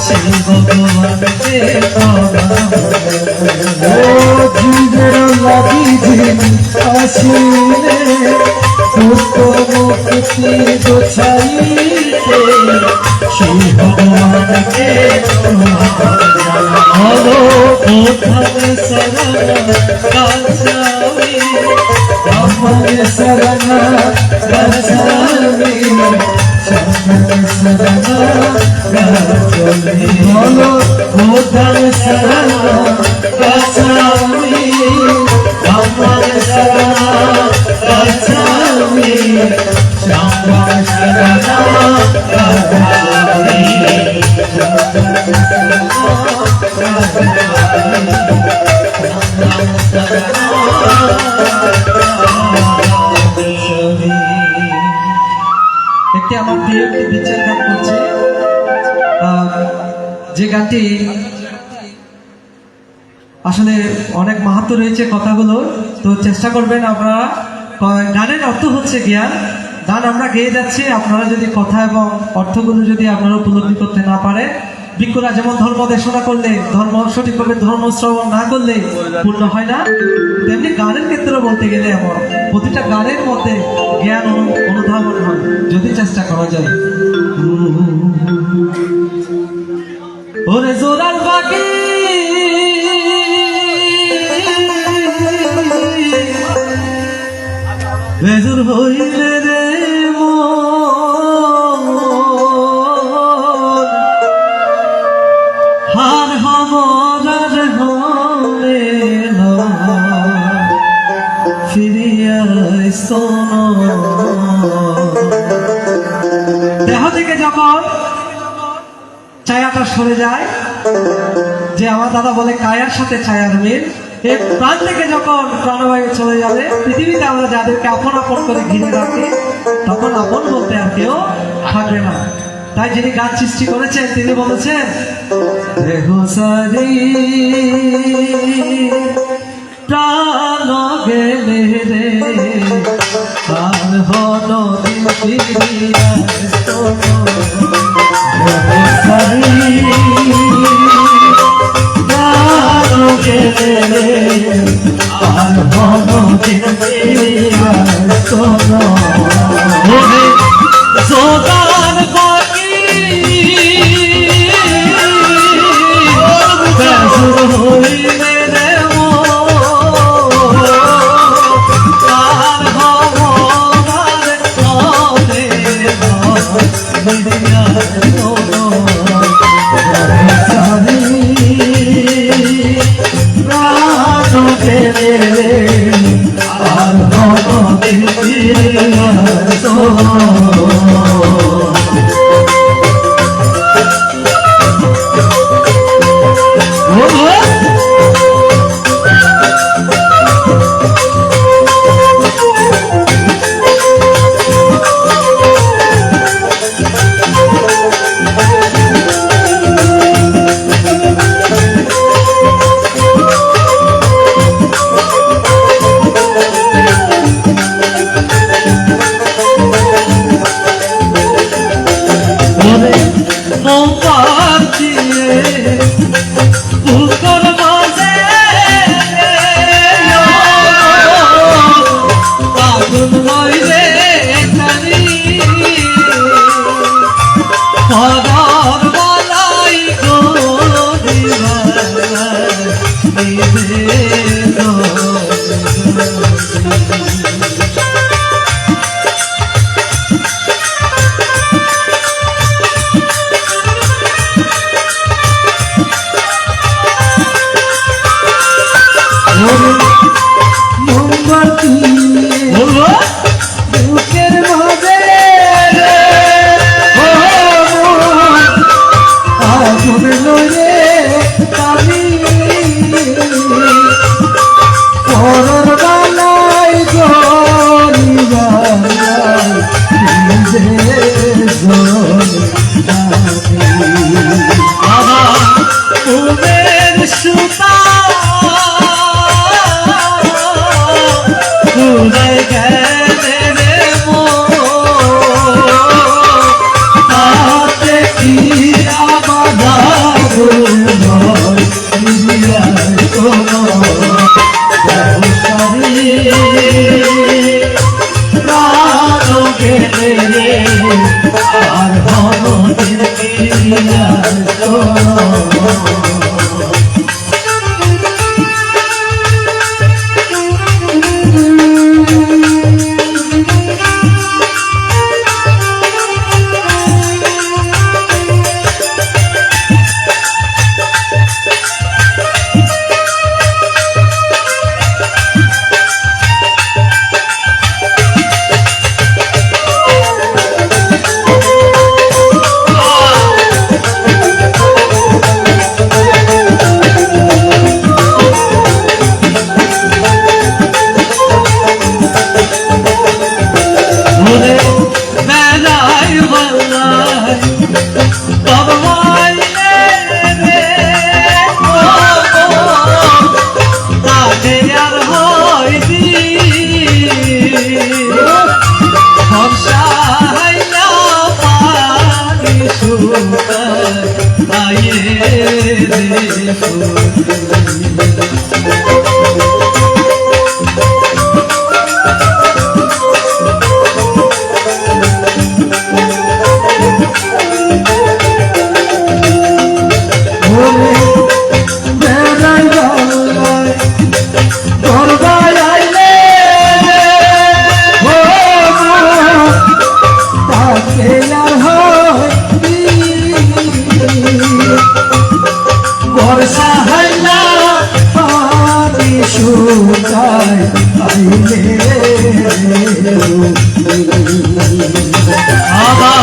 সেই ভগবানকে ও জীবের লাগি যিনি আসিলে দুঃখ মুক্তি গোছাইতে সেই ভগবানকে হলো কোথায় শরণ গচ্ছামি ধম্মে শরণং গচ্ছামি সঙ্ঘং শরণং গচ্ছামি বলো বুদ্ধং শরণং গচ্ছামি ধম্মং শরণং গচ্ছামি সঙ্ঘং শরণং গচ্ছামি একটি আমার প্রিয় একটি বিচার গান করছে, যে গানটি আসলে অনেক মাহাত্ম্য রয়েছে কথাগুলো, তো চেষ্টা করবেন আপনারা। গানের অর্থ হচ্ছে জ্ঞান। গান আমরা গেয়ে যাচ্ছি, আপনারা যদি কথা এবং অর্থগুলো যদি আপনারা উপলব্ধি করতে না পারে, ভিক্ষুরা যেমন ধর্ম দেশনা করলে, ধর্ম সঠিকভাবে ধর্ম শ্রবণ না করলে পূর্ণ হয় না, তেমনি গানের ক্ষেত্রে বলতে গেলে এমন প্রতিটা গানের মধ্যে জ্ঞান অনুধাবন হয় যদি চেষ্টা করা যায়। ওরে জোরাল বাকি বেজুর হইলে রে হার হমরার হলে ফিরিয়া দেহ থেকে যখন ছায়াটা সরে যায়, যে আমার দাদা বলে কায়ার সাথে ছায়ার মিল, এই প্রাণ থেকে যখন প্রাণবায়ু চলে যাবে, পৃথিবীতে আমরা যাদেরকে আপন আপন করে ঘিরে রাখি, তখন আপন বলতে আর কেউ থাকবে না। তাই যিনি গান সৃষ্টি করেছেন তিনি বলেছেন, দেহ সারি প্রাণ গেলে রে আর হল দিন ফিরিয়া সারি প্রাণ গেলে আর মনদিন ফিরিয়া শোনো সোদার বাকি বেসুর হইলে রে আর হওয়ার হবে সারি প্রাণ গেলে আর মনদিন ফিরিয়া শোনো মোমবাতি বলবো বুকের মাঝে আগুন লয়ে আমি পরর বালাই গরিবাই নিজে বাবা ফুলের সুতা ফুলে গেলে রে হাতে কি আবাদার প্রাণ গেলে আর ভবনের ভুলে বেলায় বলাই তবমাইলে রে তাকে আর হইবি ভরসা হাইয়া পানি শুকাইয়ে রে বর্ষা হাইলা পানি শুকায় আইলে আবার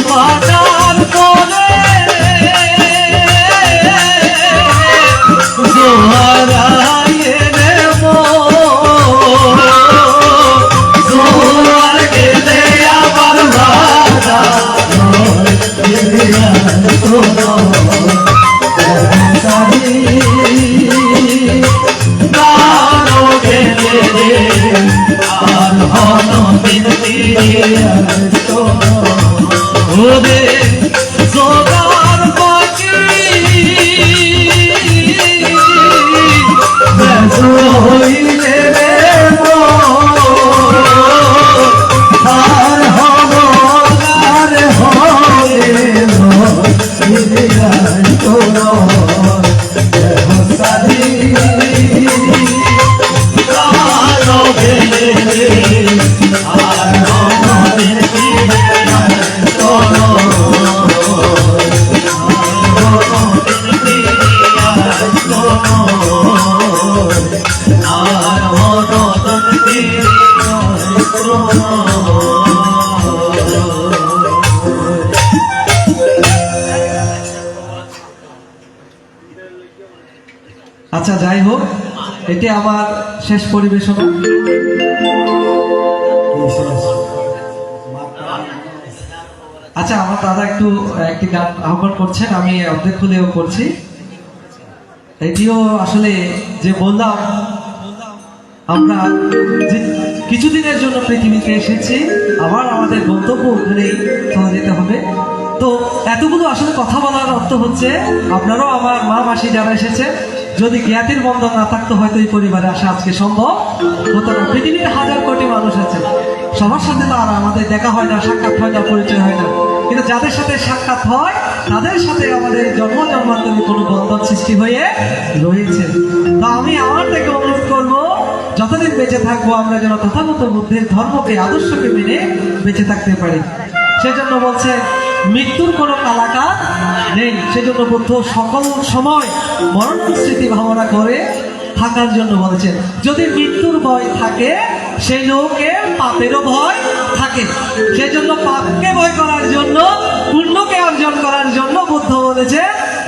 বাজার করে জোয়ারায়ে নেব জোয়ার গেলে আবার ওরে জোগার বাকি হইলে রে আর হব আর হবে সাদি আচ্ছা যাই হোক, এটি আমার শেষ পরিবেশনা। আচ্ছা, আমার দাদা একটি গান আহ্বান করছেন, আমি অর্ধেক খুলেও করছি। এটিও আসলে যে বললাম, আমরা যে কিছুদিনের জন্য পৃথিবীতে এসেছি, আবার আমাদের গন্তব্য ওখানেই চলে যেতে হবে। তো এতগুলো আসলে কথা বলার অর্থ হচ্ছে, আপনারাও আমার মা মাসি যারা এসেছে, যদি জ্ঞাতির বন্ধন না থাকতো হয়তো এই পরিবারে আসা আজকে সম্ভব হতো না। পৃথিবীর হাজার কোটি মানুষ আছে, সবার সাথে তো আর আমাদের দেখা হয় না, সাক্ষাৎ হয় না, পরিচয় হয় না, কিন্তু যাদের সাথে সাক্ষাৎ হয় তাদের সাথে আমাদের জন্ম জন্মান্তরে কোনো বন্ধন সৃষ্টি হয়ে রয়েছে। তো আমি আমার থেকে অনুরোধ করবো, যতদিন বেঁচে থাকবো আমরা যেন তথাগত বুদ্ধের ধর্মকে আদর্শকে মেনে বেঁচে থাকতে পারি। সেজন্য বলছে মৃত্যুর কোনো কালাকার নেই। সেজন্য বুদ্ধ সকল সময় মরণ স্মৃতি ভাবনা করে থাকার জন্য বলেছেন। যদি মৃত্যুর ভয় থাকে সেই লোকে পাপেরও ভয় থাকে। সেজন্য পাপকে ভয় করার জন্য, পুণ্যকে অর্জন করার জন্য বুদ্ধ বলেছে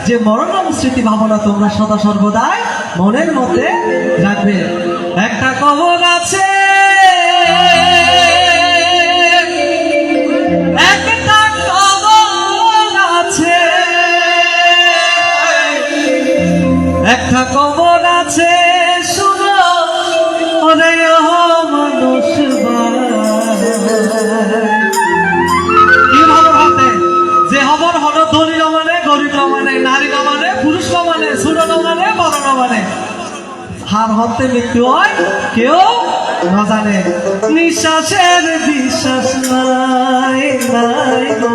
যে মরণ স্মৃতি ভাবনা তোমরা সদা সর্বদাই মনের মধ্যে রাখবে। একটা কবর আছে, একটা কবর আছে, একটা কবর আছে, শুনো ওরে মানুষ কি খবর হাতে যে খবর হলো ধনী মানে গরিব মানে নারী মানে পুরুষ মানে ছোট মানে বড় মানে হার হতে মৃত্যু হয় কেউ না জানে। নিঃশ্বাসের বিশ্বাস নাই নাই গো,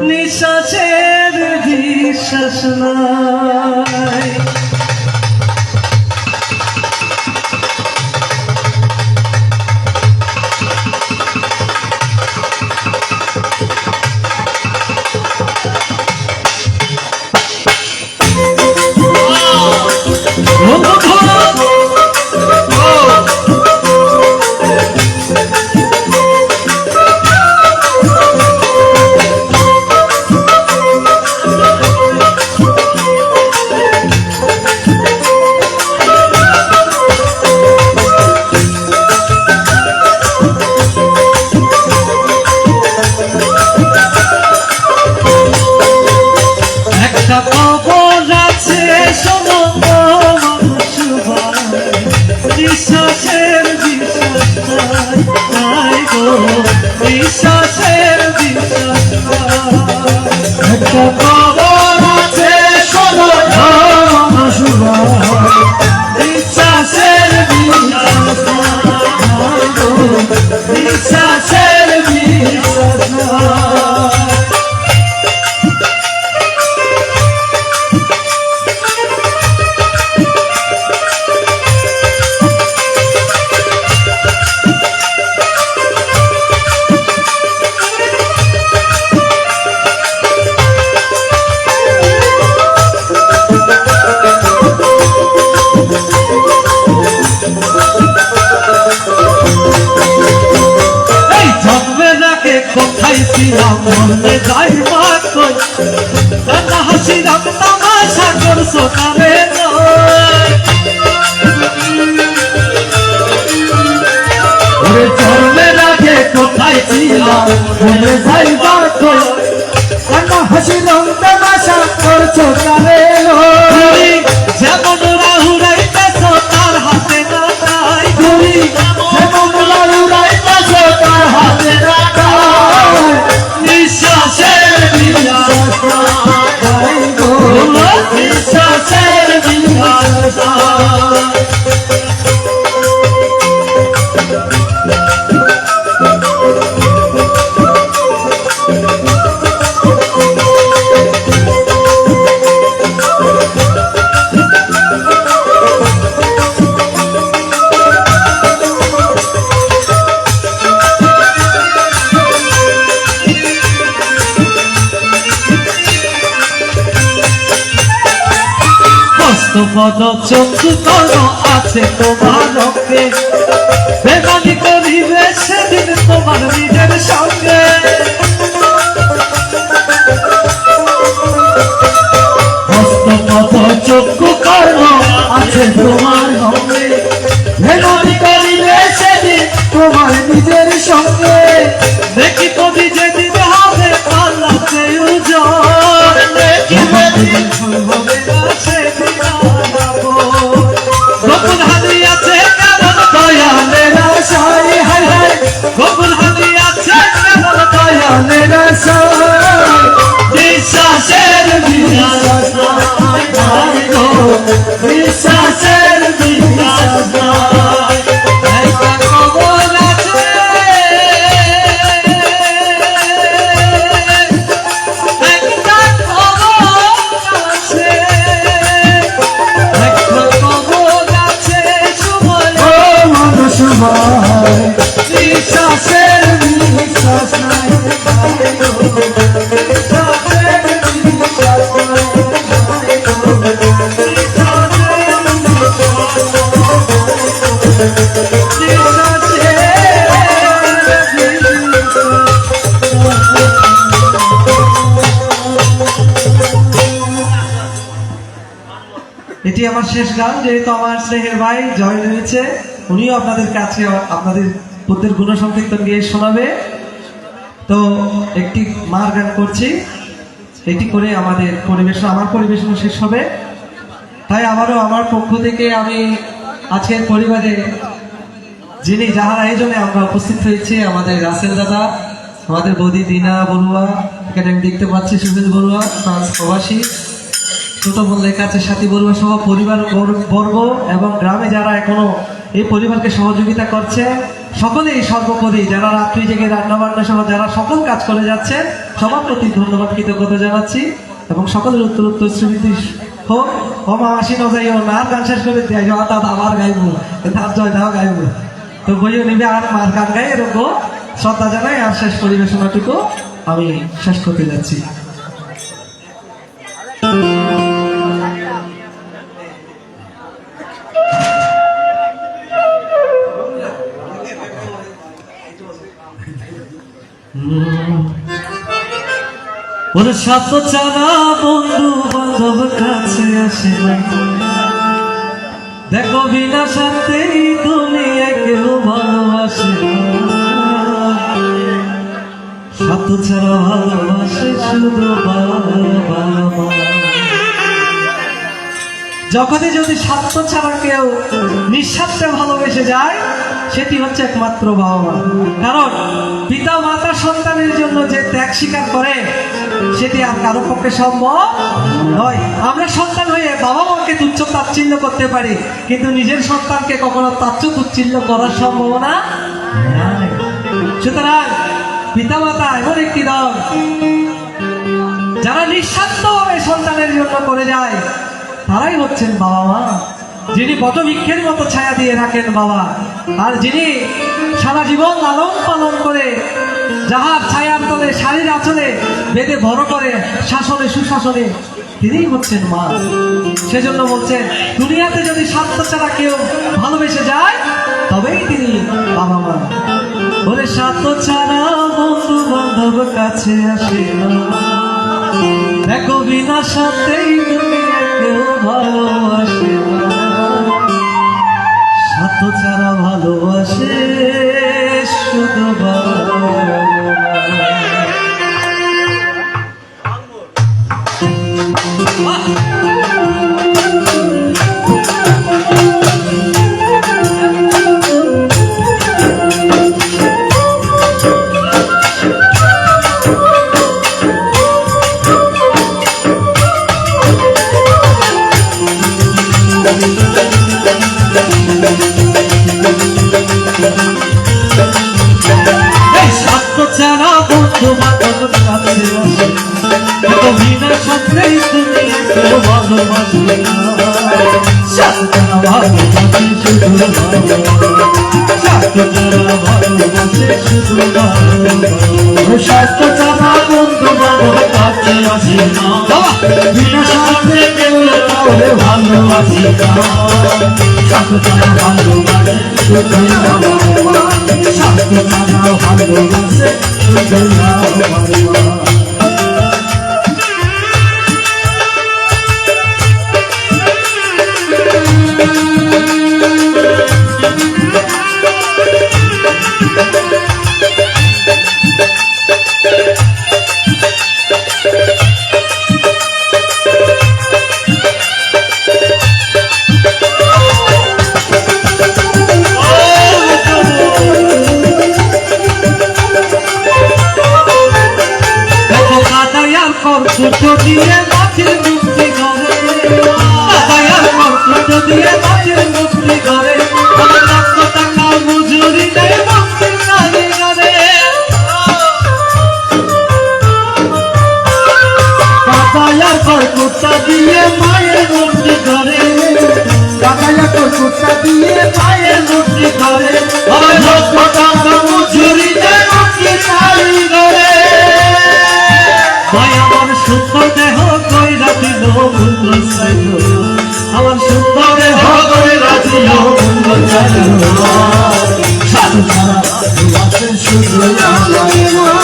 নিঃশ্বাসের বিশ্বাস নাই। বিশ্বাসের বিশ্বাস নাই গো, বিশ্বাসের বিশ্বাস একটা খবর আছে শোনো বিশ্বাসের বিশ্বাস নাই গো, বিশ্বাসের বিশ্বাস কোথায় ছিলাম মনে যাই মাত কই কথা হাসিলাম তামাশা করছো কারে ওরে জন্মের আগে কোথায় ছিলাম মনে যাই মাত কই কথা হাসিলাম তামাশা করছো কারে যেমন রাহুরাইতেছ তার হাতে না নাই তুমি যেমন রাহুরাইতেছ তার হাতে না নিঃশ্বাসের বিশ্বাস নাই গো, নিঃশ্বাসের বিশ্বাস পদ চক্ষু কর আছে তোমার রক্তে, বেমানি করিবে সেদিন তোমার নিজের সঙ্গে। হস্তপথ চক্ষু কর্ম আছে তোমার হবে, ভেদানি করিবে সেদিন তোমার নিজের সঙ্গে। দেখি তুমি যেদিন হবে পাল্লাতে উজ্জ্বল, দেখিবে হবে না সেদিন গোকুল হাতি আছে কেমন দয়ালের আশায় হায় হায়, গোকুল হাতি আছে কেমন দয়ালের আশায় বিশ্বাসের বিশ্বাস নাই গো, বিশ্বাসের বিশ্বাস নাই। একটা খবর আছে আমার শেষ গান, যেহেতু আমার স্নেহের ভাই জয় রয়েছে, উনিও আপনাদের কাছে আপনাদের বুদ্ধের গুণসংকীর্তন গিয়ে শোনাবে। তো একটি মার গান করছি, এটি করে আমাদের পরিবেশন, আমার পরিবেশন শেষ হবে। তাই আবারও আমার পক্ষ থেকে আমি আজকের পরিবারে যিনি যাহার আয়োজনে আমরা উপস্থিত হয়েছি, আমাদের রাসেল দাদা, আমাদের বৌদি দিনা বড়ুয়া, এখানে আমি দেখতে পাচ্ছি সুনীল বড়ুয়া ফ্রান্স প্রবাসী, ছোট বোন লেখা আছে সাথী বড়ুয়া সহ পরিবার বর্গ এবং গ্রামে যারা এখনো এই পরিবারকে সহযোগিতা করছে, সকলেই সর্বোপরি যারা রাত্রি জেগে রান্না বান্না সহ যারা সকল কাজ করে যাচ্ছে, সবার প্রতি ধন্যবাদ কৃতজ্ঞতা জানাচ্ছি এবং সকলের উত্তর উত্তর শ্রীমৃতি হোক। ও মাসি নজাইও না, আর গান শেষ করে দিয়ে অর্থাৎ আবার গাইবো, তার জয় দাও গাইবো, তো বইও নিবে আর মার গান গাই এরকম শ্রদ্ধা জানাই। আর শেষ পরিবেশনাটুকু আমি শেষ করতে যাচ্ছি। ওরে সাত চারা বন্ধু বান্ধব কাছে আসে না, দেখো বিনা সাথেই দুনিয়া কেউ ভালোবাসে না, সাত চারা ভালোবাসে শুধু বাবা মা। যখনই যদি স্বার্থ ছাড়া কেউ নিঃস্বার্থে ভালোবেসে যায়, সেটি হচ্ছে একমাত্র বাবা মা। কারণ পিতা মাতা সন্তানের জন্য যে ত্যাগ স্বীকার করে, সেটি আর কারো পক্ষে সম্ভব নয়। আমরা সন্তান হয়ে বাবা মাকে তুচ্ছ তাচ্ছিল্য করতে পারি, কিন্তু নিজের সন্তানকে কখনো তাচ্ছ তুচ্ছিল্য করার সম্ভাবনা নাই। সুতরাং পিতা মাতা এমন একটি দল যারা নিঃস্বার্থভাবে সন্তানের জন্য করে যায়, তারাই হচ্ছেন বাবা মা, যিনি বটবৃক্ষের মতো ছায়া দিয়ে রাখেন বাবা, আর যিনি সারা জীবন লালন পালন করে যাহার ছায়ার তলে শাড়ির আঁচলে বেঁধে বড় করে শাসনে সুশাসনে, তিনিই হচ্ছেন মা। সেজন্য বলছেন দুনিয়াতে যদি স্বার্থ ছাড়া কেউ ভালোবেসে যায়, তবেই তিনি বাবা মা। বলে স্বার্থ ছাড়া বন্ধু বান্ধব কাছে আসে না, দেখো বিনা সাথেই দুনিয়া কেউ ভালোবাসে না, স্বার্থ ছাড়া ভালোবাসে শুধু বাবা মা। ছাড়া বন্ধু বান্ধব কাছে আসে, বিনা সাথেই দুনিয়া কেউ ভালোবাসে না, স্বার্থ ছাড়া ভালোবাসে শুধু বাবা মা, স্বার্থ ছাড়া ভালোবাসে শুধু বাবা মা। স্বার্থ ছাড়া বন্ধু বান্ধব কাছে আসে না, বিনা সাথে কেউ কাউকে ভালোবাসে না, স্বার্থ ছাড়া ভালোবাসে শুধু বাবা মা, স্বার্থ ছাড়া ভালোবাসে শুধু বাবা মা। কর্কট দিয়ে মাছের মুক্তি করে, কর্কট দিয়ে মাছের মুক্তি করে, লক্ষ টাকা মজুরি নেই মুক্তি নারী করে, কাকায়া কর্কটটা দিয়ে মায়ের মুক্তি করে, কাকায়া কর্কটটা দিয়ে মায়ের মুক্তি করে, লক্ষ টাকা মজুরি নেই মুক্তি নারী করে। আমার সুন্দর দেহ কইরা দিল মূল্য চাইল, আমার সুন্দর দেহ কইরা দিল মূল্য চাইল, সাধু ছাড়া ভালোবাসে শুধু আমার মা,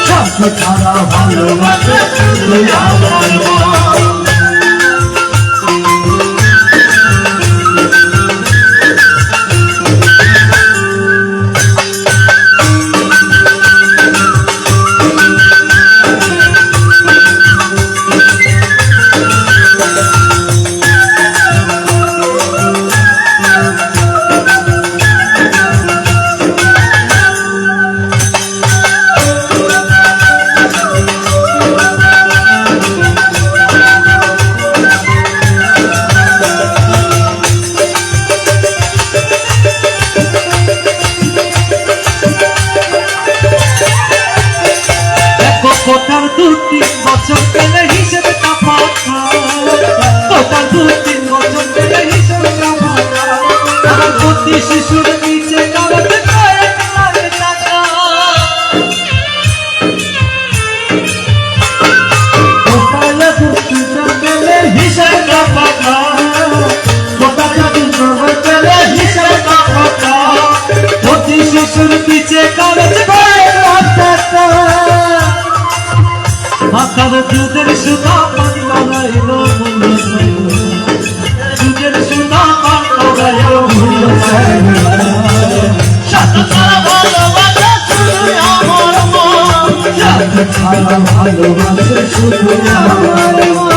সাধু ছাড়া ভালোবাসে শুধু আমার মা। সুর পিছে কাগজ মাথার দুধের সুতা পান লাগাইল মূল্য চাইল দুধের সুতা পান লাগাইল মূল্য চাইল সাত ছাড়া ভালোবাসে শুধু আমার মন ছাড়া ভালোবাসে শুধু আমার মন।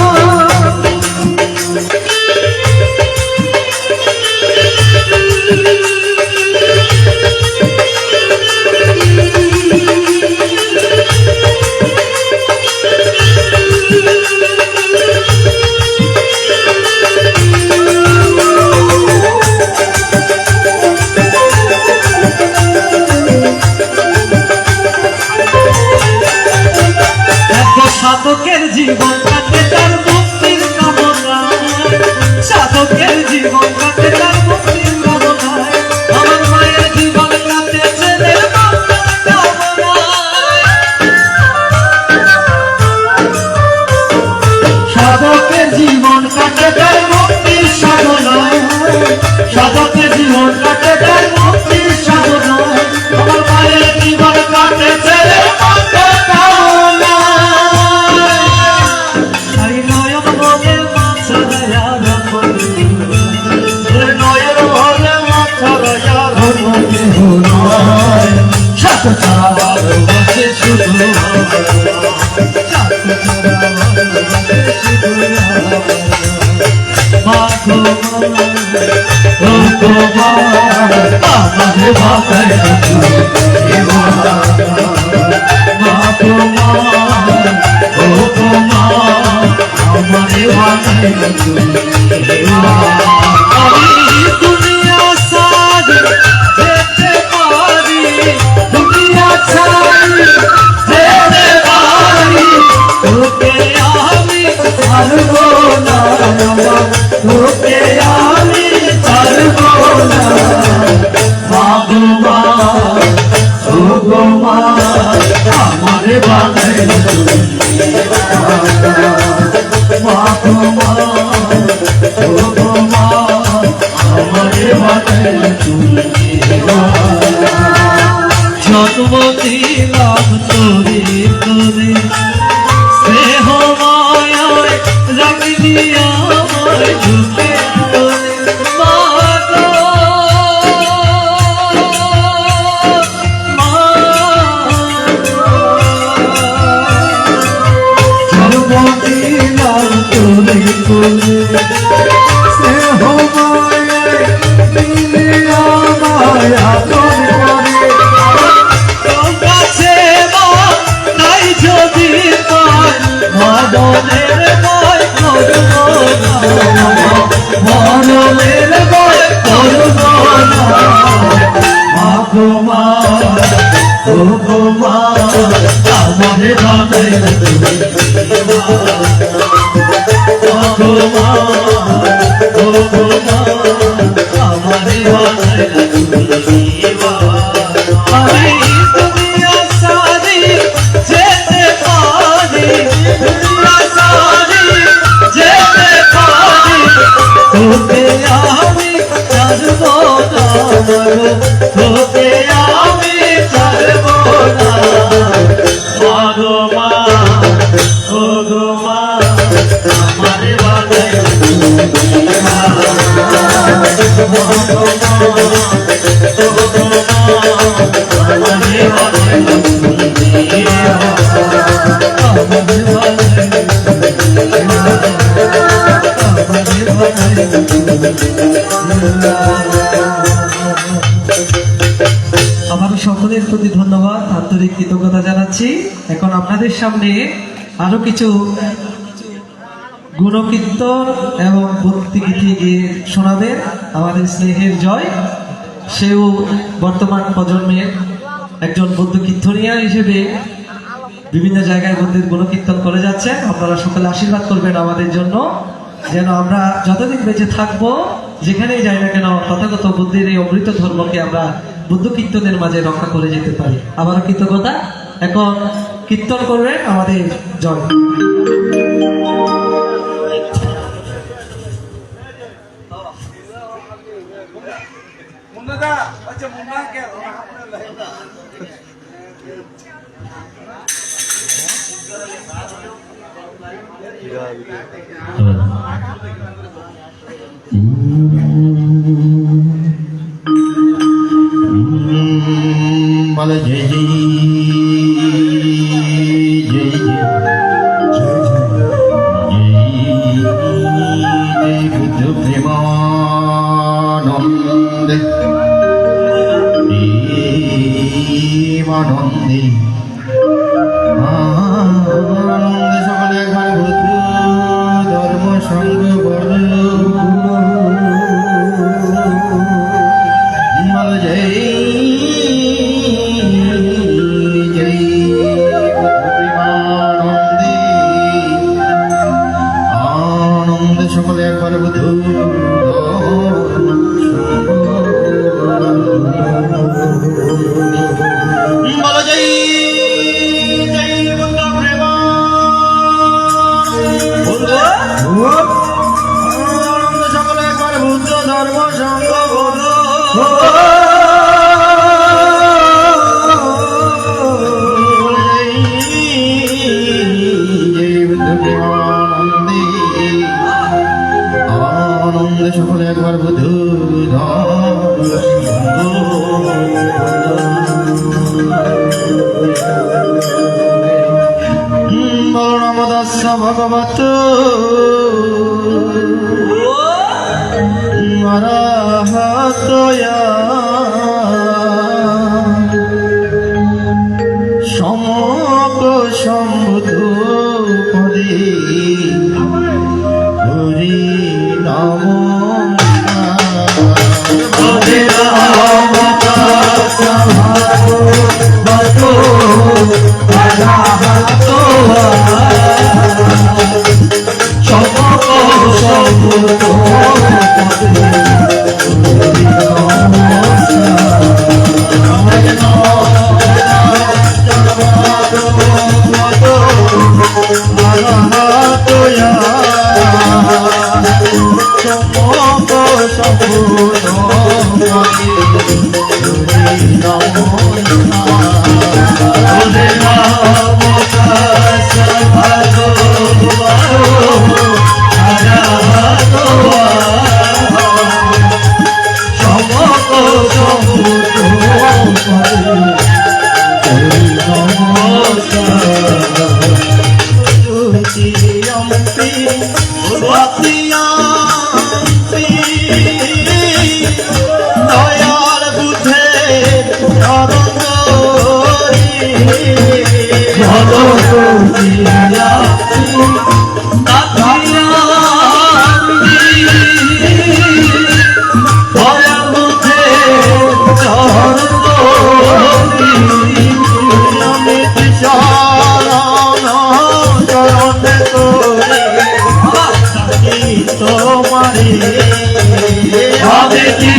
সাধকের জীবন কাটে তার মুক্তির কামনায় সাধকের জীবন কাটে তার মুক্তির কামনায় আমার মায়ের জীবন কাটে ছেলের মঙ্গল কামনায় সাধকের জীবন কাটে তার মুক্তির সাধনায় সাধকের জীবন কাটে তার মুক্তির সাধনায় আমার মায়ের জীবন কাটে ছেলের মঙ্গল কামনায় সাত ছাড়া ভালোবাসে শুধু সাত ছাড়া ভালোবাসে শুধু মা গো ও গো মা আমাদের বাতায় মা গো মা ও গো মা আমাদের বাতায় আমি দুনিয়া সাজ যেতে পারি দুনিয়া ছাড়ি যেতে পারি তোকে আমি ছাড়বো না তোকে আমি ছাড়বো না মা গো মা ও গো মা আমার বানাই মা গো মা ও গো মা আমার বানাই জন্ম দিলাম তোরে তোরে স্নেহ মায়ায় রাখলি আমায় ঝুঁকে তোরে মা গো মা জন্ম দিলাম তোরে তোরে স্নেহ মায়ায় দিলি আমায় আপন করে মরণের ভয় করবো না মরণের ভয় করবো না মা গো মা ও গো মা আমার বানাই মা গো মা ও গো মা আমার বানাই আমি দুনিয়া সারি যেতে পারি তোকে আমি ছাড়বো না তোকে আমি ছাড়বো না মা গো মা ও গো মা আমার বানাই মা গো মা ও গো মা আমার আমার সকলের প্রতি ধন্যবাদ আন্তরিক কৃতজ্ঞতা জানাচ্ছি। এখন আপনাদের সামনে আরো কিছু গুণকীর্তন এবং ভক্তিগীতি গিয়ে শোনাবেন আমাদের স্নেহের জয়। সেও বর্তমান প্রজন্মের একজন বৌদ্ধ কীর্তনিয়া হিসেবে বিভিন্ন জায়গায় বৌদ্ধের গুণকীর্তন করে যাচ্ছে। আপনারা সকলে আশীর্বাদ করবেন আমাদের জন্য, যেন আমরা যতদিন বেঁচে থাকবো যেখানেই যাই না কেন তথাগত বুদ্ধের এই অমৃত ধর্মকে আমরা বুদ্ধ কীর্তনের মাঝে রক্ষা করে যেতে পারি। আবারও কৃতজ্ঞতা। এখন কীর্তন করবেন আমাদের জয়। মুন্না দা আচ্ছা মুন্না কে বলে জয় জয় জয় জয় বুদ্ধ প্রেমানন্দে প্রেমানন্দে আনন্দে সকলে একবার বুদ্ধ ধর্ম সঙ্গ বল বলে জয় সকলে একবার বুধ বলো জয় জয় বুদ্ধ প্রেমানন্দ সকলে একবার বুদ্ধ ধর্ম সঙ্গ বলো আনন্দে সকলে একবার বুধ বলরাম দাস ভগবত মারাহতয়া সমক সম্বুধ পদে হরি নাম হরে রাম ভগবতো সমক সম্বুধ দয়াল বুদ্ধে তোমারে হবে কি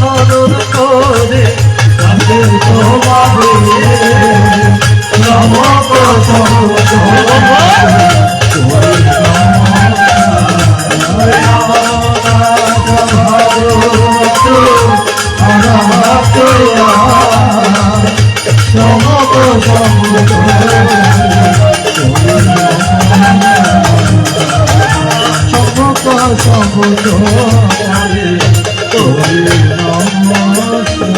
চরণ করে তাই তোমারে সমত সমত হরে নাম শরণ করে শরণ করে সমক পুজো করে ওরে নমস্কার।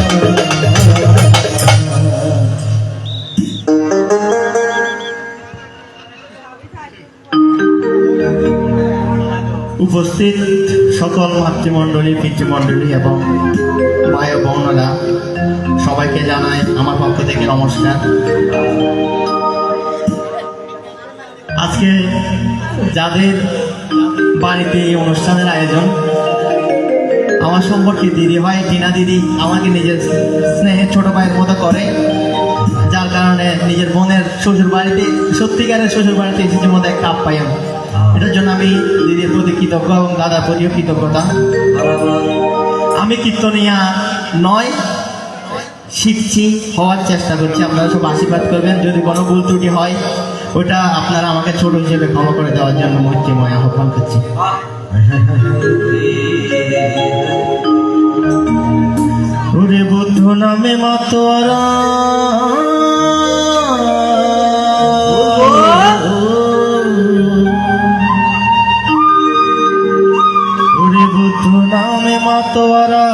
উপস্থিত সকল মাতৃমণ্ডলী পিতৃমণ্ডলী এবং ভাই ও বোনেরা সবাইকে জানাই আমার পক্ষ থেকে নমস্কার। আজকে যাদের বাড়িতে এই অনুষ্ঠানের আয়োজন, আমার সম্পর্কে দিদি হয় টিনা দিদি আমাকে নিজের স্নেহের ছোট ভাইয়ের মতো করে, যার কারণে নিজের বোনের শ্বশুর বাড়িতে সত্যিকারের শ্বশুর বাড়িতে এসেছে মতো একটা আপ্যায়ন। এটার জন্য আমি দিদির প্রতি কৃতজ্ঞ এবং দাদার প্রতিও কৃতজ্ঞতা। আমি কীর্তনিয়া নয়, শিখছি, হওয়ার চেষ্টা করছি। আপনারা সব আশীর্বাদ করবেন। যদি কোনো ভুল ত্রুটি হয় ওটা আপনারা আমাকে ছোট হিসেবে ক্ষমা করে দেওয়ার জন্য মৈত্রীময় আহ্বান করছি। ওরে বুদ্ধ নামে মাতোয়ারা ওরে বুদ্ধ নামে মাতোয়ারা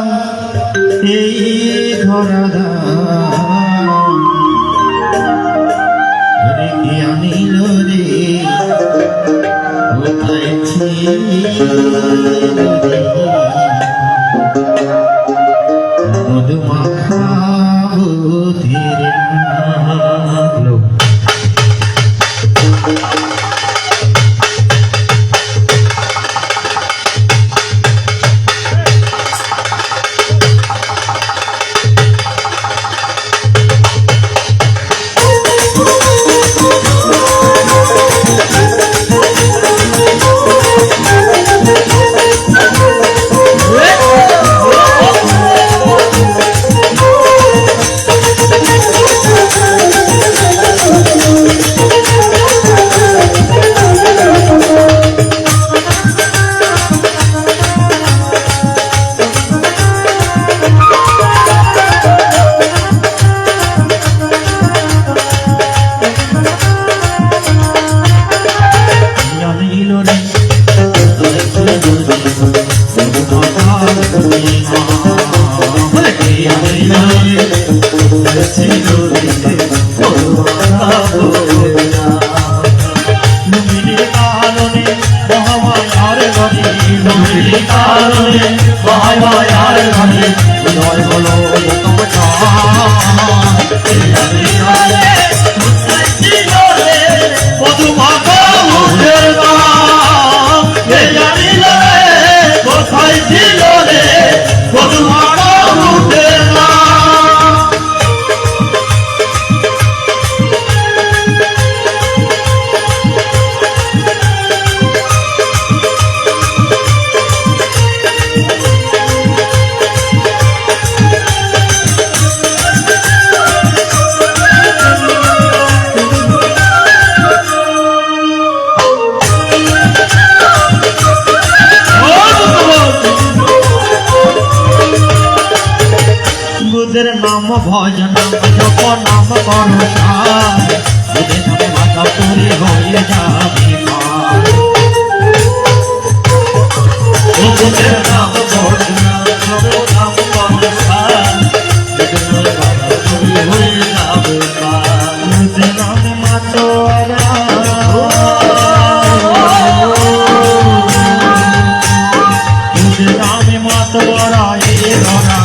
এই ধরা ওরে কি আনিল রে কোথায় মধুমাখা বুধির নালো। বুদ্ধের নাম ভজন জপ নাম করো সার, বুদ্ধের নামে মাথা পুরি হয়ে যাবে পার। বুদ্ধের নাম ভজন জপ নাম করো সার, বুদ্ধের নামে মাথা পুরি হয়ে যাবে পার। বুদ্ধের নামে মাতোয়ারা বুদ্ধের নামে মাতোয়ারা এ ধরা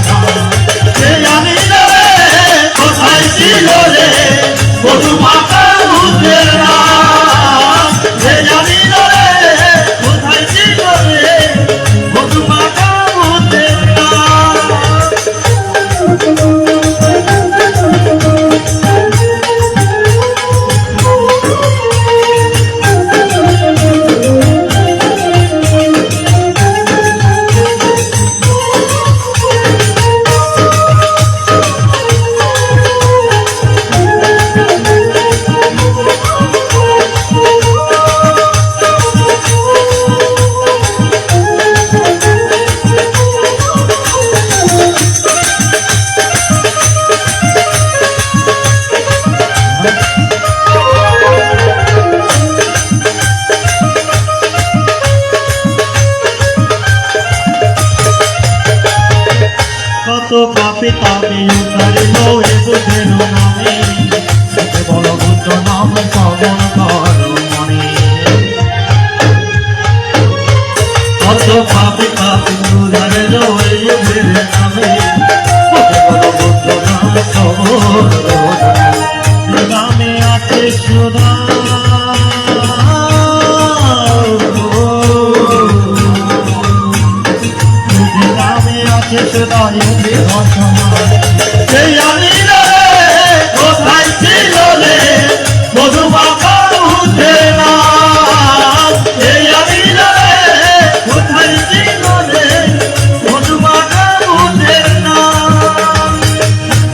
কোথায় ছিল রে মধুমাখা বুদ্ধের নাম, জানিল রে কোথায় ছিল রে মধুমাখা বুদ্ধের নাম। তবে উতারিল এ বুদ্ধের নামে কেবল বুদ্ধ নাম শ্রবণ কর মনে কত পাপি পাপি উদারিল এই বুদ্ধের নামে কেবল বুদ্ধ নাম শ্রবণ কর। গ্রামে আছে সুধা গ্রামে আছে সুধা এই আমি রে কোথায় ছিল রে মধু বাবা উঠে না এই আমি রে কোথায় ছিল রে মধু বাবা উঠে না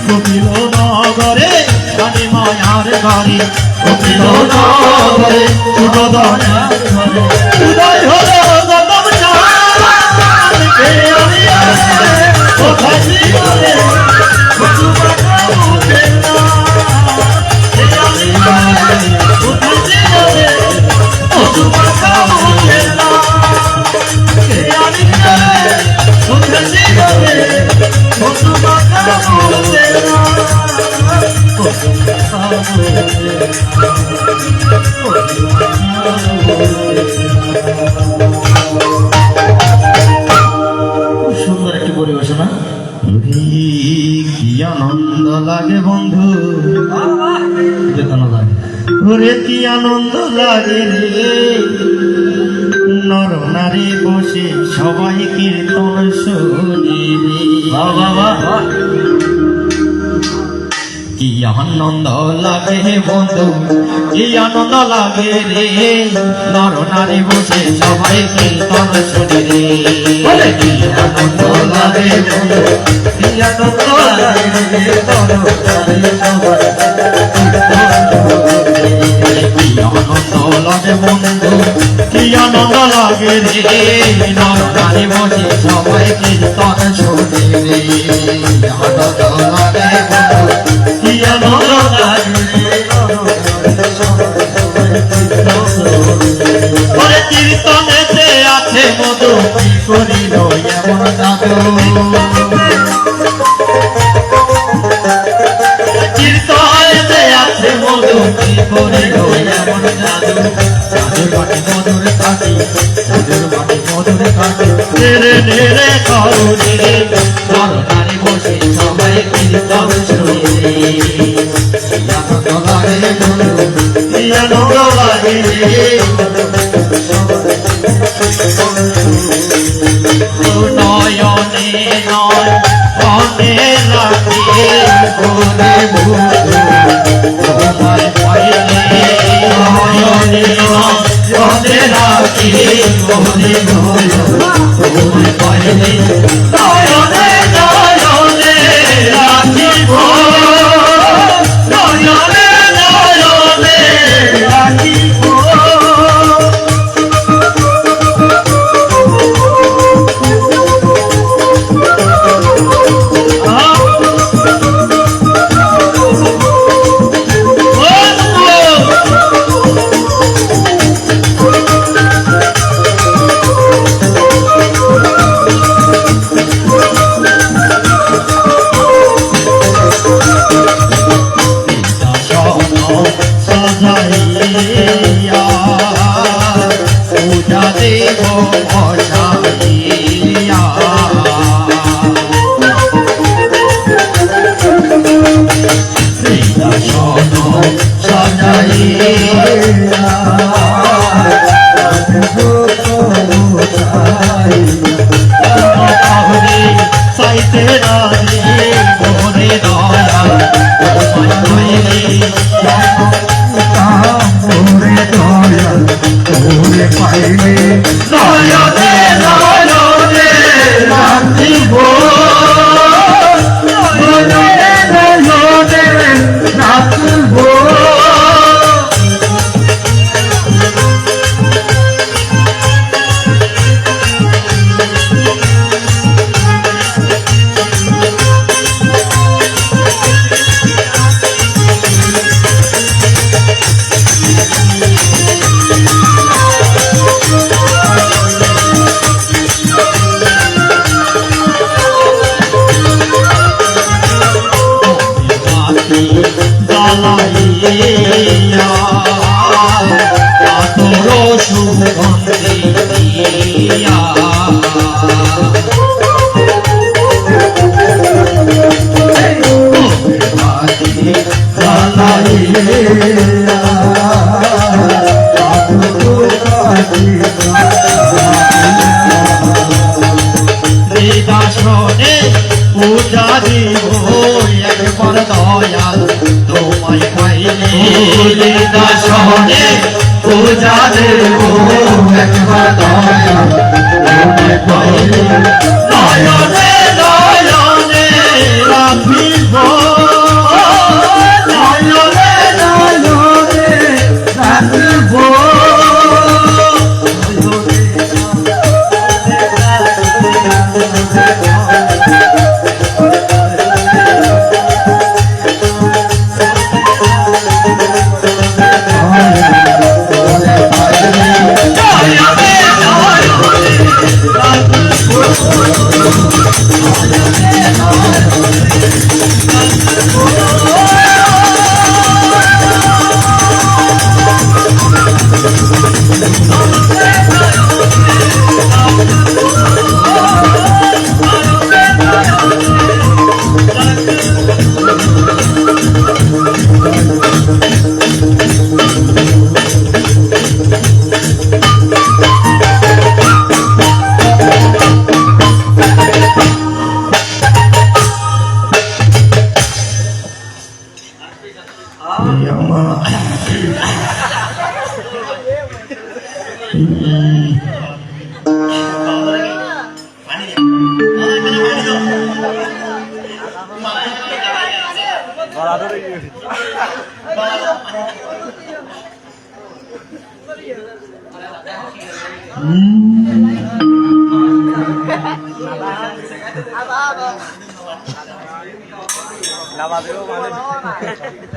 কপিল নগরে কালী মায়ার ঘরে কপিল নগরে সুরধনের ঘরে উদয় হলো গৌতম চাঁদ এই আমি রে কোথায় ছিল রে মধু বাবা উঠে না এই আমি রে কোথায় ছিল রে মধু বাবা উঠে না এই আমি রে কোথায় ছিল রে মধু বাবা উঠে না খুব সুন্দর একটি পরিবেশনা কি আনন্দ লাগে বন্ধু বেতন লাগে ওরে কি আনন্দ লাগে রে নর নারী বসে সবাই কীর্তন শুনি রে বাবা কি আনন্দ লাগে বন্ধু কি আনন্দ লাগে রে নর নারী বসে সবাই কীর্তন শুনি রে বলে কি আনন্দ লাগে বন্ধু কি আনন্দ লাগে রে তরকারি সবাই কি আনন্দ লাগে বন্ধু কি আনন্দ লাগে রে নর নারী বসে সবাই কীর্তন শুনি রে আনন্দ লাগে বন্ধু কি আনন্দ লাগে রে তরকারি সবাই ওরে কীর্তনেতে আছে মধু কি করিল এমন জাদু কীর্তনেতে আছে মধু কি করিল এমন জাদু জাদুর বাটি মধুর কাটি জাদুর বাটি মধুর কাটি নেড়ে নেড়ে করুণে নর নারী বসে সবাই কীর্তন শুনে আনন্দ লাগে বন্ধু কি আনন্দ লাগে রে নয়নে নয় অনে রাখি বলে তোমায় পাইলে নয়নে নয় অনে রাখি বলে তোমায় পাইলে নয়নে নয়নে রাখিব নয়নে নয়নে রাখিব সাজাইয়া পূজা দেব বসাইয়া সিংহাসন সাজাইয়া তাহলে সাইতে রাজি মোরে দয়া তোমায় পাইলে ওরে দয়াল ওরে পাইলে নয়নে নয়নে রাখিব নয়নে নয়নে রাখিব জ্বালাইয়া তোর সুগন্ধি দিয়া দাসনে পূজা দিব একবার দয়াল তোমায় পাইলে দাসনে পূজা দেব একবার দয়াল তোমায় পাইলে নয়নে নয়নে রাখিব নয়নে নয়নে রাখিব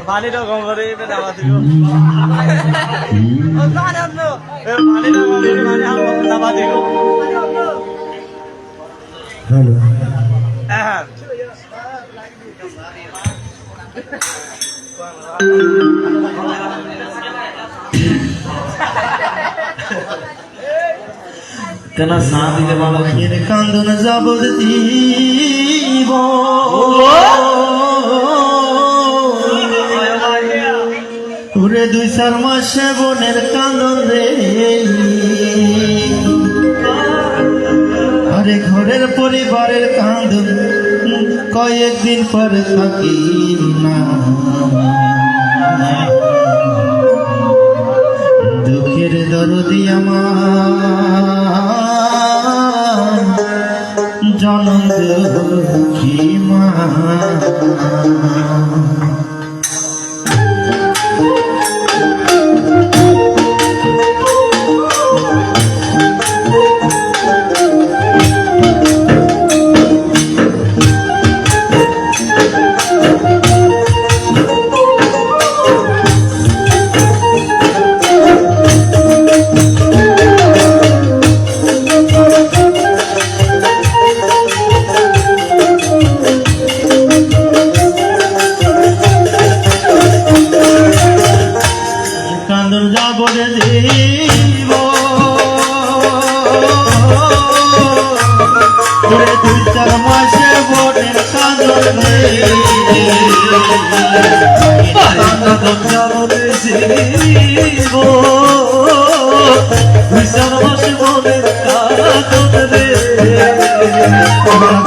পানি তো কম করে নামা দিব পানি তো কম করে নামা দিব হ্যাঁ কেন না দিলে বাবা কে কান্দন যাবদ দিব ওরে 2-4 মাসে বোনের কান্দন রে আরে ঘরের পরিবারের কান্দন কয়েকদিন পরে থাকি না দুঃখের দরদি আমার জনম দুঃখী মা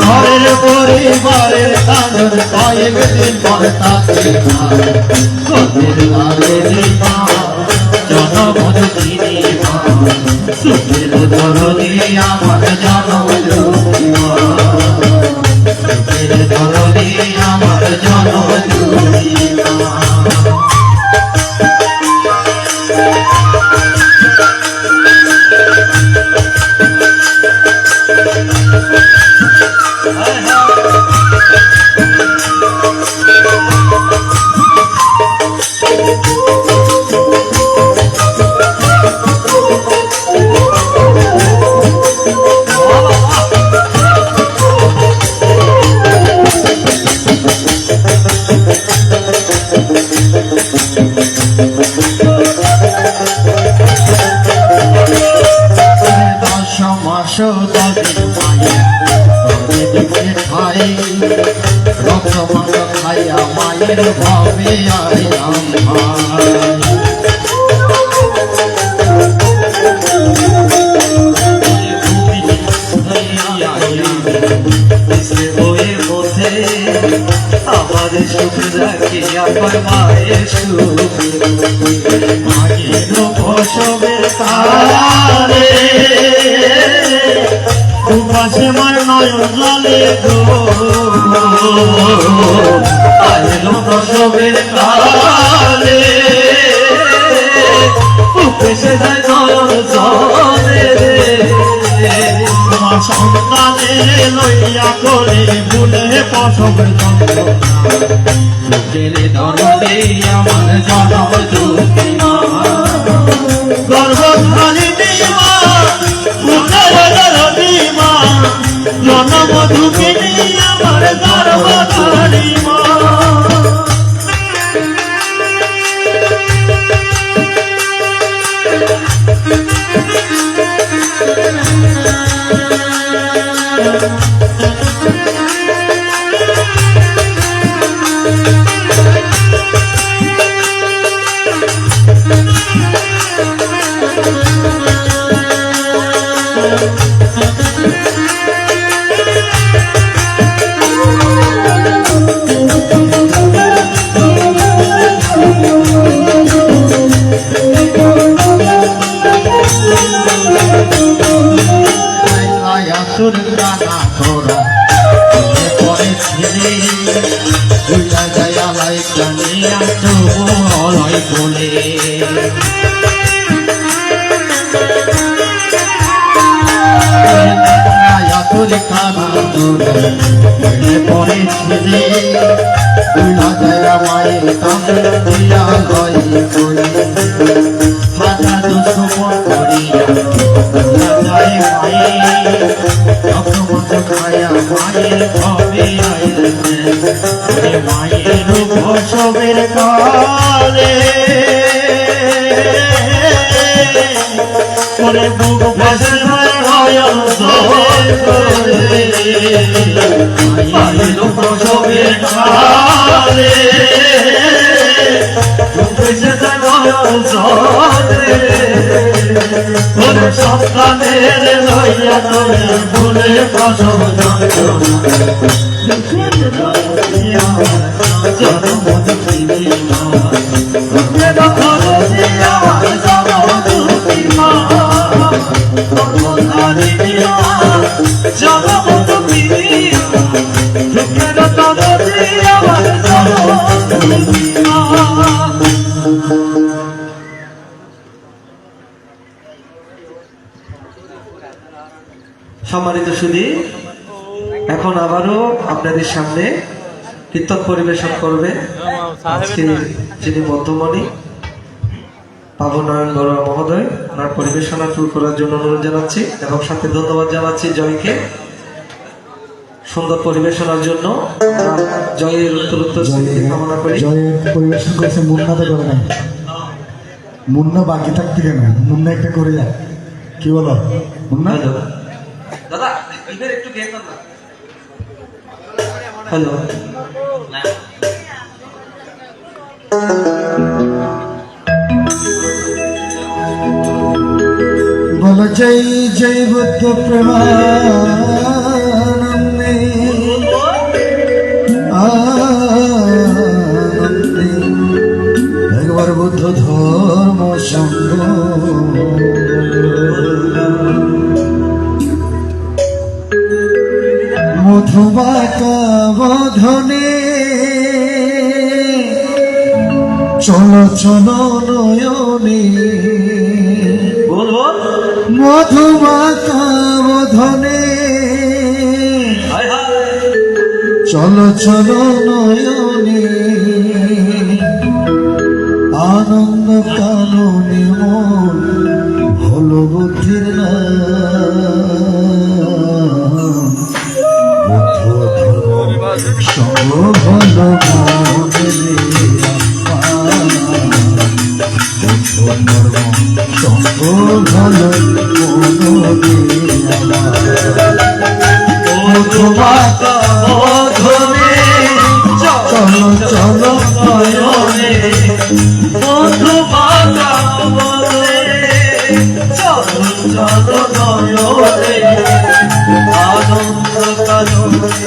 ঘরের পরিবারের কাঁদন কয়েকদিন পরে থাকে জনমদিনী সুখের ধরনী আমার জনমদিনী সুখের ধরনী আমার জনমদিনী জানে রক্ত মাংস খাইয়া মায়ের ভাবে আইলাম আমার সুখ রাখি আমার মায়ের সুখ মায়ের প্রসবের কালে উপাসে মার নয়ন জলে গো মায়ের প্রসবের কালে উপেসে যায় নয়ন জলে তোমার সন্তানে লইয়া করে ভুলে প্রসব গেলে দরদে আমার জনম দুঃখী মা গর্ভধারী দিমা মুখের দিমা জনম দুঃখিনী আমার গর্ভধারী মা আসুন কানা তোরা পরে ছেলে উল্লা যায় আলাই কানে আসো বলয় বলে আসুন কানা তোরা পরে ছেলে উল্লা যায় মায়ের কানে দিয়া লয় বলে হাজা দুশো করিয়া যায় মায়ের রক্ত খায়া মায়ের ভাবে আইলে মায়ের প্রসবের কালে করে বুক ভাসে নয়ন জলে মায়ের প্রসবের কালে উপেসে যায় নয়ন জলে সন্তানের লইয়া তোরে ভুলে প্রসব জনম দুঃখিনী সম্মানিত সুধী, এখন আবারও আপনাদের সামনে কীর্তন পরিবেশন করবে আজকে যিনি মধ্যমণি পাবনয়ন বড়ুয়া মহোদয়। ওনার পরিবেশনা শুরু করার জন্য অনুরোধ জানাচ্ছি এবং সাথে ধন্যবাদ জানাচ্ছি জয়কে সুন্দর পরিবেশনার জন্য। জয়ের উত্তরোত্তর স্মৃতি কামনা করি। জয়ের পরিবেশন করেছে, মুন্না তো করে নাই। মুন্না বাকি থাকতে কেন, মুন্না একটা করে যায়। কি বলো মুন্না? দাদা এবার একটু গেয়ে দাও না। হ্যালো, বলো জয় জয় বুদ্ধ প্রেমানন্দে আনন্দে একবার বুদ্ধ ধর্ম সঙ্গ মধুবাকা বধনে চলো চলো নয়নে বল বল। মধুবাকা বধনে হায় হায়, চলো চলো নয়নে আনন্দ কাননে মন হলো বুদ্ধির নাম বুদ্ধ ধর্ম সঙ্গ হলো মনে বুদ্ধ ধর্ম সঙ্গ হলো মনে মধুমাতা আনন্দ কাননে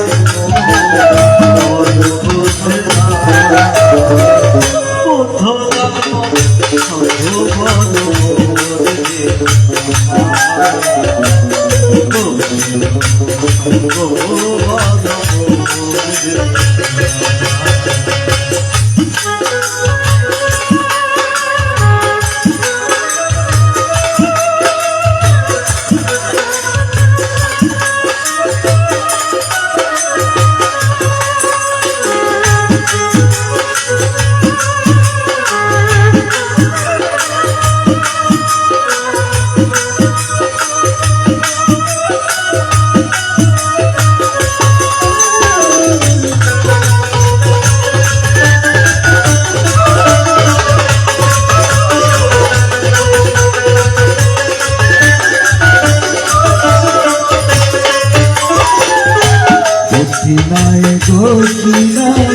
নাই গোষ্ঠী নাই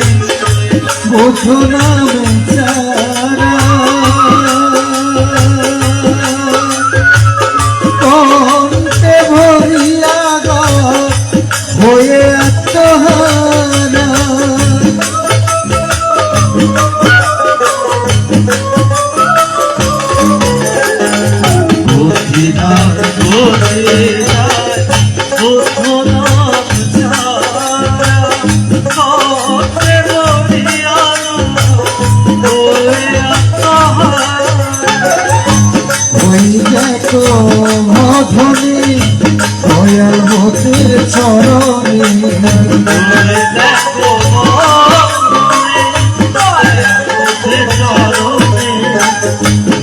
বোঝো না বেচারা কমতে ভরিয়া হয়ে আত্মহারা মধুনি দয়াল হতে চরণে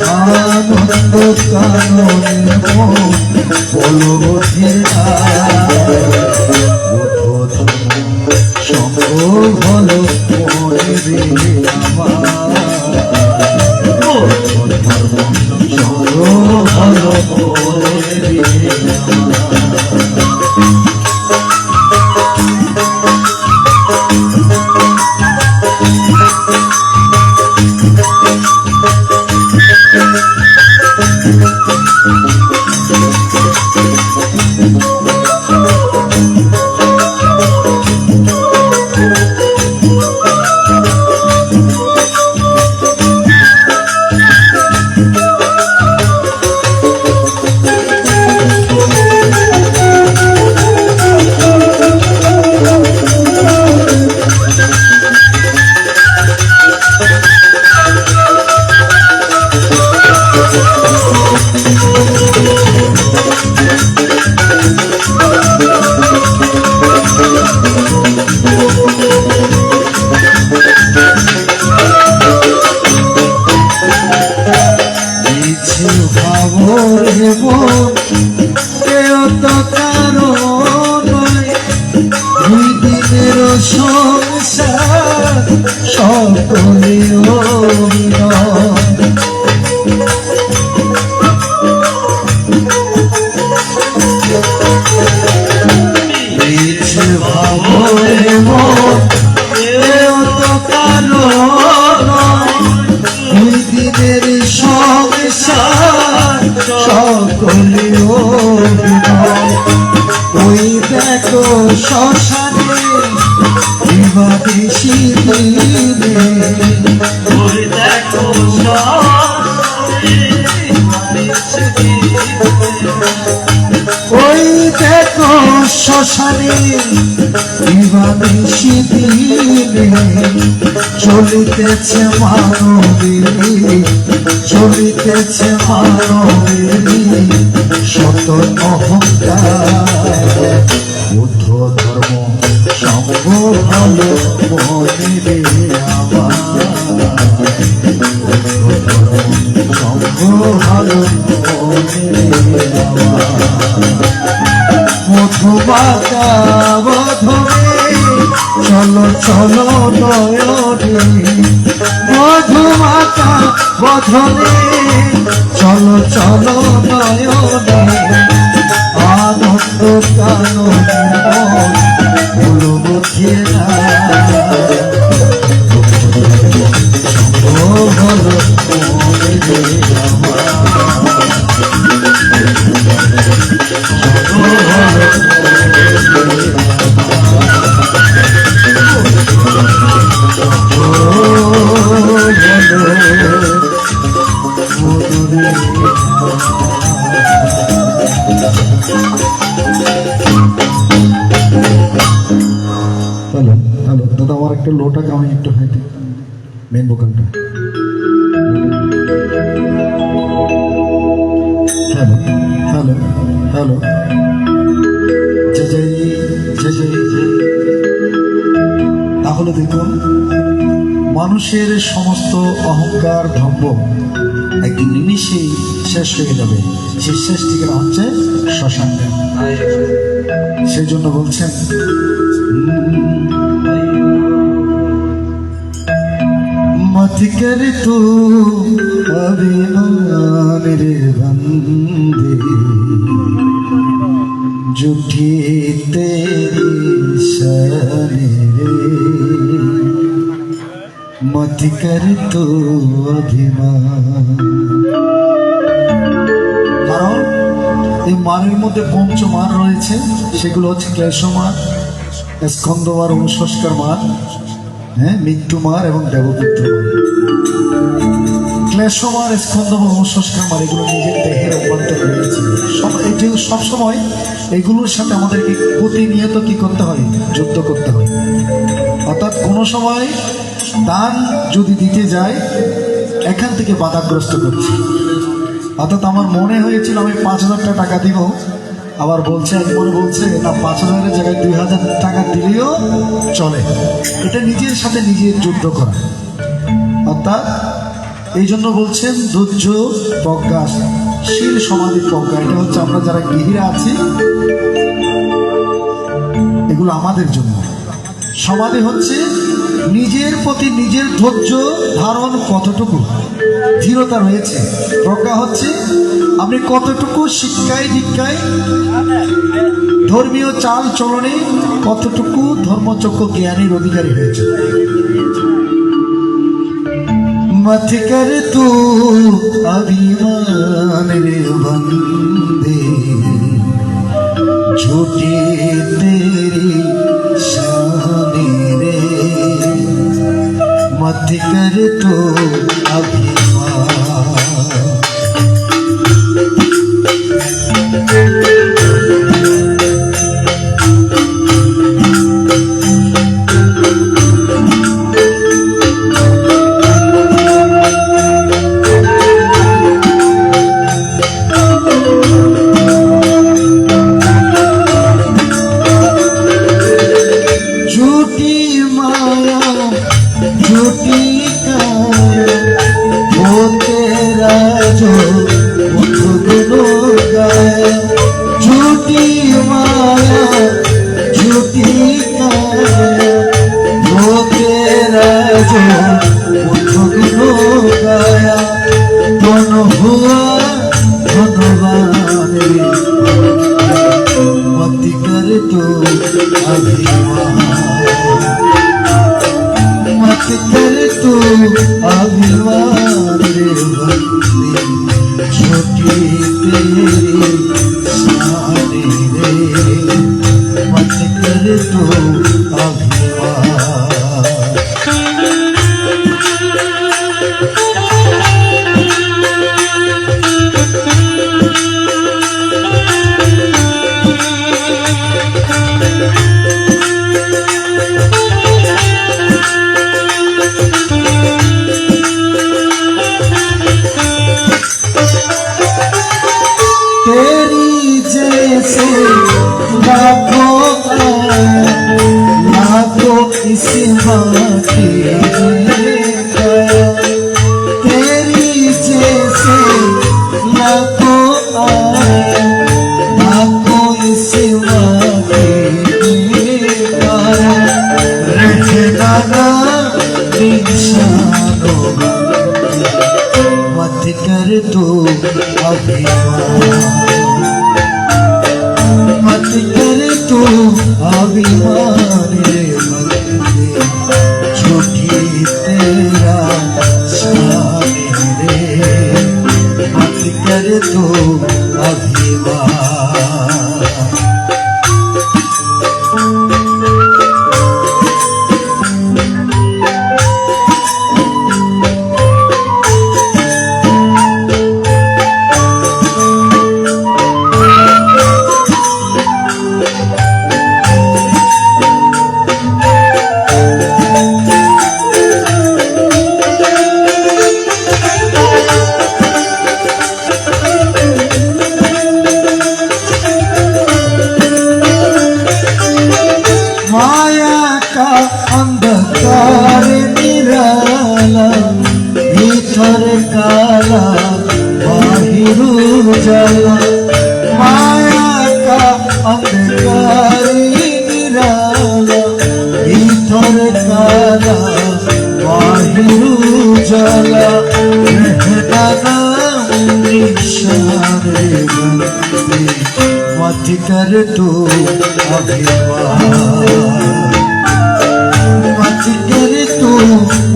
আনন্দ কাননে বলবধে সঙ্গ ভালো মনে রে আমার ভালো সংসার সকলে দিনের সংসার সকলে ওই দেখো শ্মশানে বেশি ওই দেখো ওই দেখো শ্মশানে বেশি দিনে চলিতেছে মানবেরি চলিতেছে মানবেরি শত অহংকার বুদ্ধ ধর্ম সঙ্গ ভালো মনে রে আমার সঙ্গ ভালো মনে রে মধুবাতা বধনে চলো চলো নয়নে মধুমাতা বধনে চলো চলো নয়নে আনন্দ কাননে বলো বুঝে না ভালো মনে রে আমার একটা লোটাকে আমি একটু হাইতে মেন ভোকালটা। হ্যালো হ্যালো হ্যালো, জয় জয় জয় জয় জয়। তাহলে দেখুন, মানুষের সমস্ত অহংকার ধম্ব একদিন নিমিষেই শেষ হয়ে যাবে। সেই শেষ ঠিকানা হচ্ছে শ্মশানে। সেই জন্য বলছেন, मत कर तू अभिमान रे बंदे, झूठी तेरी शान रे, मत कर तू अभिमान। কারণ এই মানের মধ্যে পঞ্চমান রয়েছে, সেগুলো হচ্ছে ক্লেশমার, স্কন্দমার, অনুসংস্কার মান, হ্যাঁ, মৃত্যু মার এবং দেবপুত্র মার। ক্লেশমার, স্কন্দম, অনুসংস্কার মার এগুলো নিজের দেহের অভ্যন্তরে রয়েছে। এটি সবসময় এগুলোর সাথে আমাদেরকে প্রতিনিয়ত কি করতে হয়? যুদ্ধ করতে হয়। অর্থাৎ কোনো সময় দান যদি দিতে যায়, এখান থেকে বাধাগ্রস্ত করছে। অর্থাৎ আমার মনে হয়েছিল আমি 5,000 টাকা দিব, আবার বলছে, এক মনে বলছে না 5,000-এর জায়গায় 2,000 টাকা দিলেও চলে। এটা নিজের সাথে নিজের যুদ্ধ করা। অর্থাৎ এই জন্য বলছেন ধৈর্য, প্রজ্ঞা, শীল, সমাধি, প্রজ্ঞা। এটা হচ্ছে আমরা যারা গৃহীরা আছি, এগুলো আমাদের জন্য। সমাধি হচ্ছে নিজের প্রতি নিজের ধৈর্য ধারণ কতটুকু দৃঢ়তা রয়েছে। প্রজ্ঞা হচ্ছে আপনি কতটুকু শিক্ষায় দীক্ষায়, ধর্মীয় চাল চলনে কতটুকু ধর্মচক্র জ্ঞানের অধিকারী হয়েছে। मत कर तू अभिमान रे बंदे, झूठी तेरी शान रे, मत कर तू अभिमान। मत कर तू अभिमान रे बंदे, छोटी तेरी शान रे, मत कर तू अभिमान। तेरी जैसे लाखों लाखों इस माटी तेरी जैसे लाखों लाखों इस माटी रखना ना इंसानों, मत कर तू अभिमान, मत कर तू अभिमान रे बंदे, झूठी तेरा शान रे, मत कर तू अभिमान। माया का अंधकार निराला भीतर काला बाहिर उजाला माया का अंधकार निराला भीतर काला बाहिर उजाला रहना नाम निशाने बनते मत कर तू अभिमान मत कर तू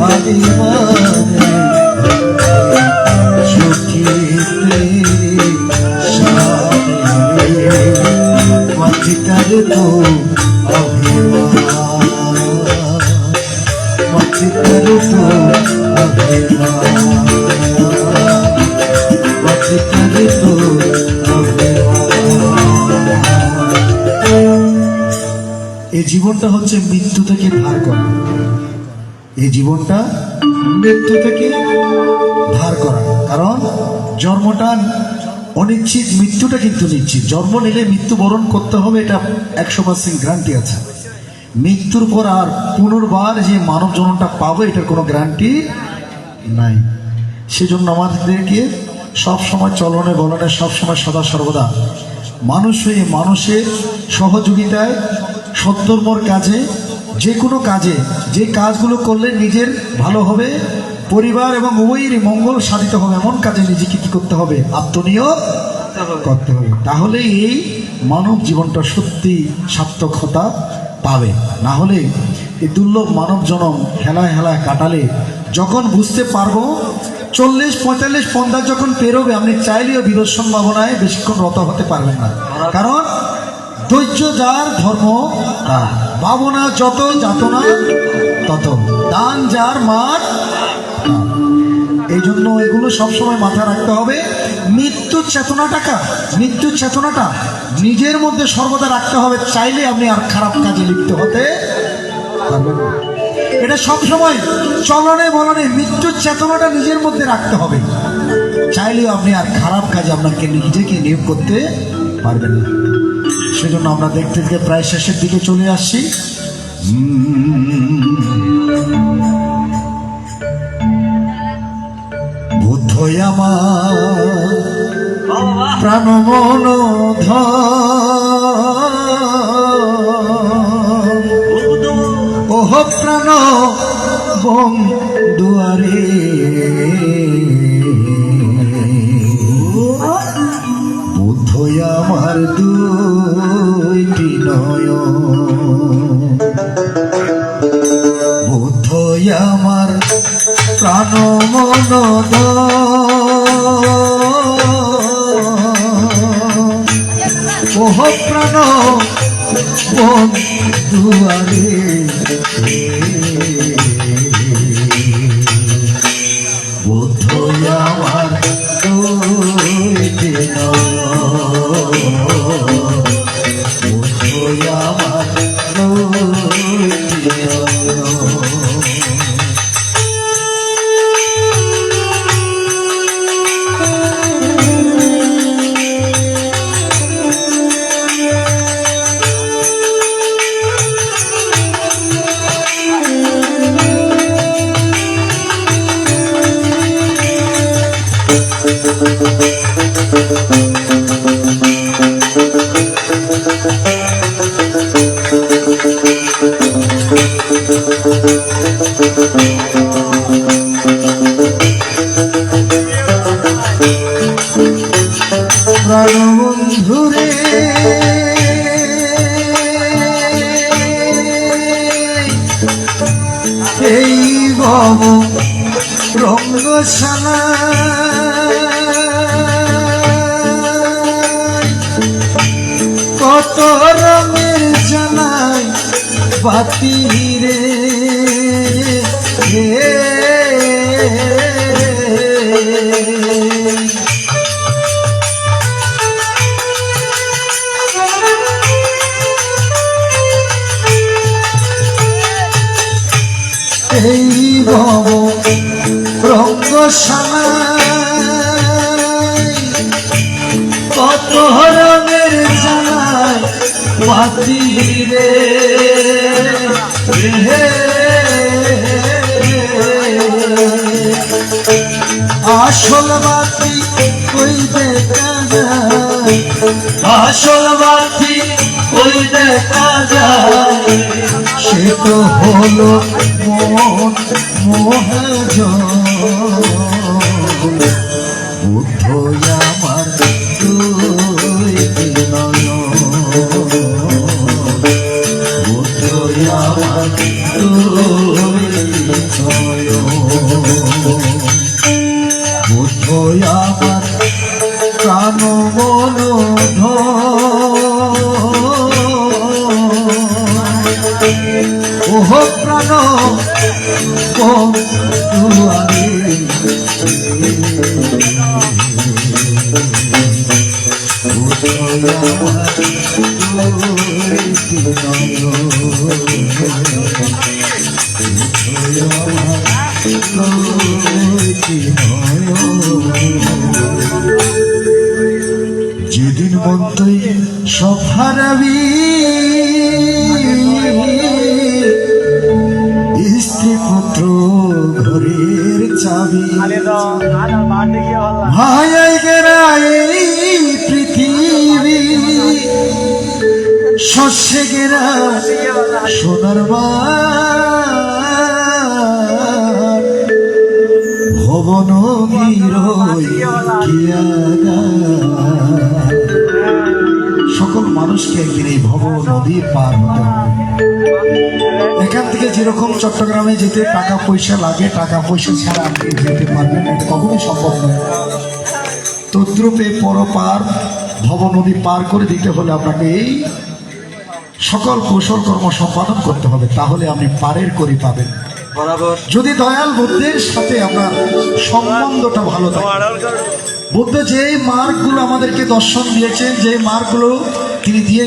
अभिमान सुखी तेरी शादी मत कर तू अभिमान मत कर तू अभिमान मत कर तू এই জীবনটা হচ্ছে মৃত্যু থেকে ধার করা এই জীবনটা মৃত্যু থেকে ধার করা কারণ জন্মটা অনিশ্চিত মৃত্যুটা কিন্তু নিশ্চিত জন্ম নিলে মৃত্যুবরণ করতে হবে এটা 100% গ্যারান্টি আছে মৃত্যুর পর আর পুনর্বার যে মানব জন্মটা পাবে এটার কোনো গ্যারান্টি নাই সেজন্য আমাদেরকে সব সময় চলনে বলনে সব সময় সদা সর্বদা মানুষ হয়ে মানুষের সহযোগিতায় সত্তরমর কাজে যে কোনো কাজে যে কাজগুলো করলে নিজের ভালো হবে পরিবার এবং উভয়েরই মঙ্গল সাধিত হবে এমন কাজে নিজেকে কি করতে হবে আত্মনিয়োগ করতে হবে তাহলে এই মানব জীবনটা সত্যি সার্থকতা পাবে না হলে এই দুর্লভ মানব জনম হেলায় হেলায় কাটালে যখন বুঝতে পারবো 40-45 50 যখন পেরোবে আপনি চাইলেও বিদর্শন ভাবনায় বেশিক্ষণ রত হতে পারবেন না কারণ ধৈর্য যার ধর্ম তার ভাবনা যত যাতনা তত দান যার মার এই জন্য এগুলো সবসময় মাথায় রাখতে হবে মৃত্যুর চেতনাটা নিজের মধ্যে সর্বদা রাখতে হবে চাইলে আপনি আর খারাপ কাজে লিপ্ত হতে পারবেন না এটা সবসময় চলনে বলনে মৃত্যুর চেতনাটা নিজের মধ্যে রাখতে হবে চাইলেও আপনি আর খারাপ কাজে আপনাকে নিজেকে নিয়োগ করতে পারবেন না সেজন্য আমরা দেখতে দেখতে প্রায় শেষের দিকে চলে আসছি বুদ্ধ আমার প্রাণ মন ওহ প্রাণ বন্ধুয়ারে বুদ্ধ আমার দুইটি নয়ন বুদ্ধ আমার প্রাণ মন ওহ প্রাণ বন্ধুয়ারে বুদ্ধ আমার দুইটি বুদ্ধ আমার দুইটি প্রাণবন্ধুরে এই ভব রঙ্গশালা কত রঙের জানাই বাতি রে এই ভব রঙ্গশালায় কত রঙের জানাই বাতি রে আসল বাতি ওই দেখা যায়, আসল বাতি ওই দেখা যায়, সে তো হলো মন মহাজন। বুদ্ধ আমার দুই নয়ন, বুদ্ধ আমার দুই নয়ন, বুদ্ধ আমার প্রাণ মন ওহ প্রাণ বন্ধুয়ারে, যেদিন মন তুই সব হারাবি, স্ত্রী পুত্র ঘরের চাবি, ভাই গেরাই পৃথিবী, শস্যে গেরা সোনার বার, ভবন সকল মানুষকে একদিন এই ভব নদীর পার হতে হবে। এখান থেকে যেরকম চট্টগ্রামে যেতে টাকা পয়সা লাগে, টাকা পয়সা ছাড়া আপনি যেতে পারবেন এটা কখনোই সম্ভব নয়। তদ্রূপে পরপার ভব নদী পার করে দিতে হলে আপনাকে এই সকল কৌশল কর্ম সম্পাদন করতে হবে, তাহলে আপনি পারের করি পাবেন। বরাবর যদি দয়াল বুদ্ধের সাথে আপনার সম্বন্ধটা ভালো থাকে, বুদ্ধ যেই মার্গগুলো আমাদেরকে দর্শন দিয়েছেন, যে মার্গগুলো তিনি দিয়ে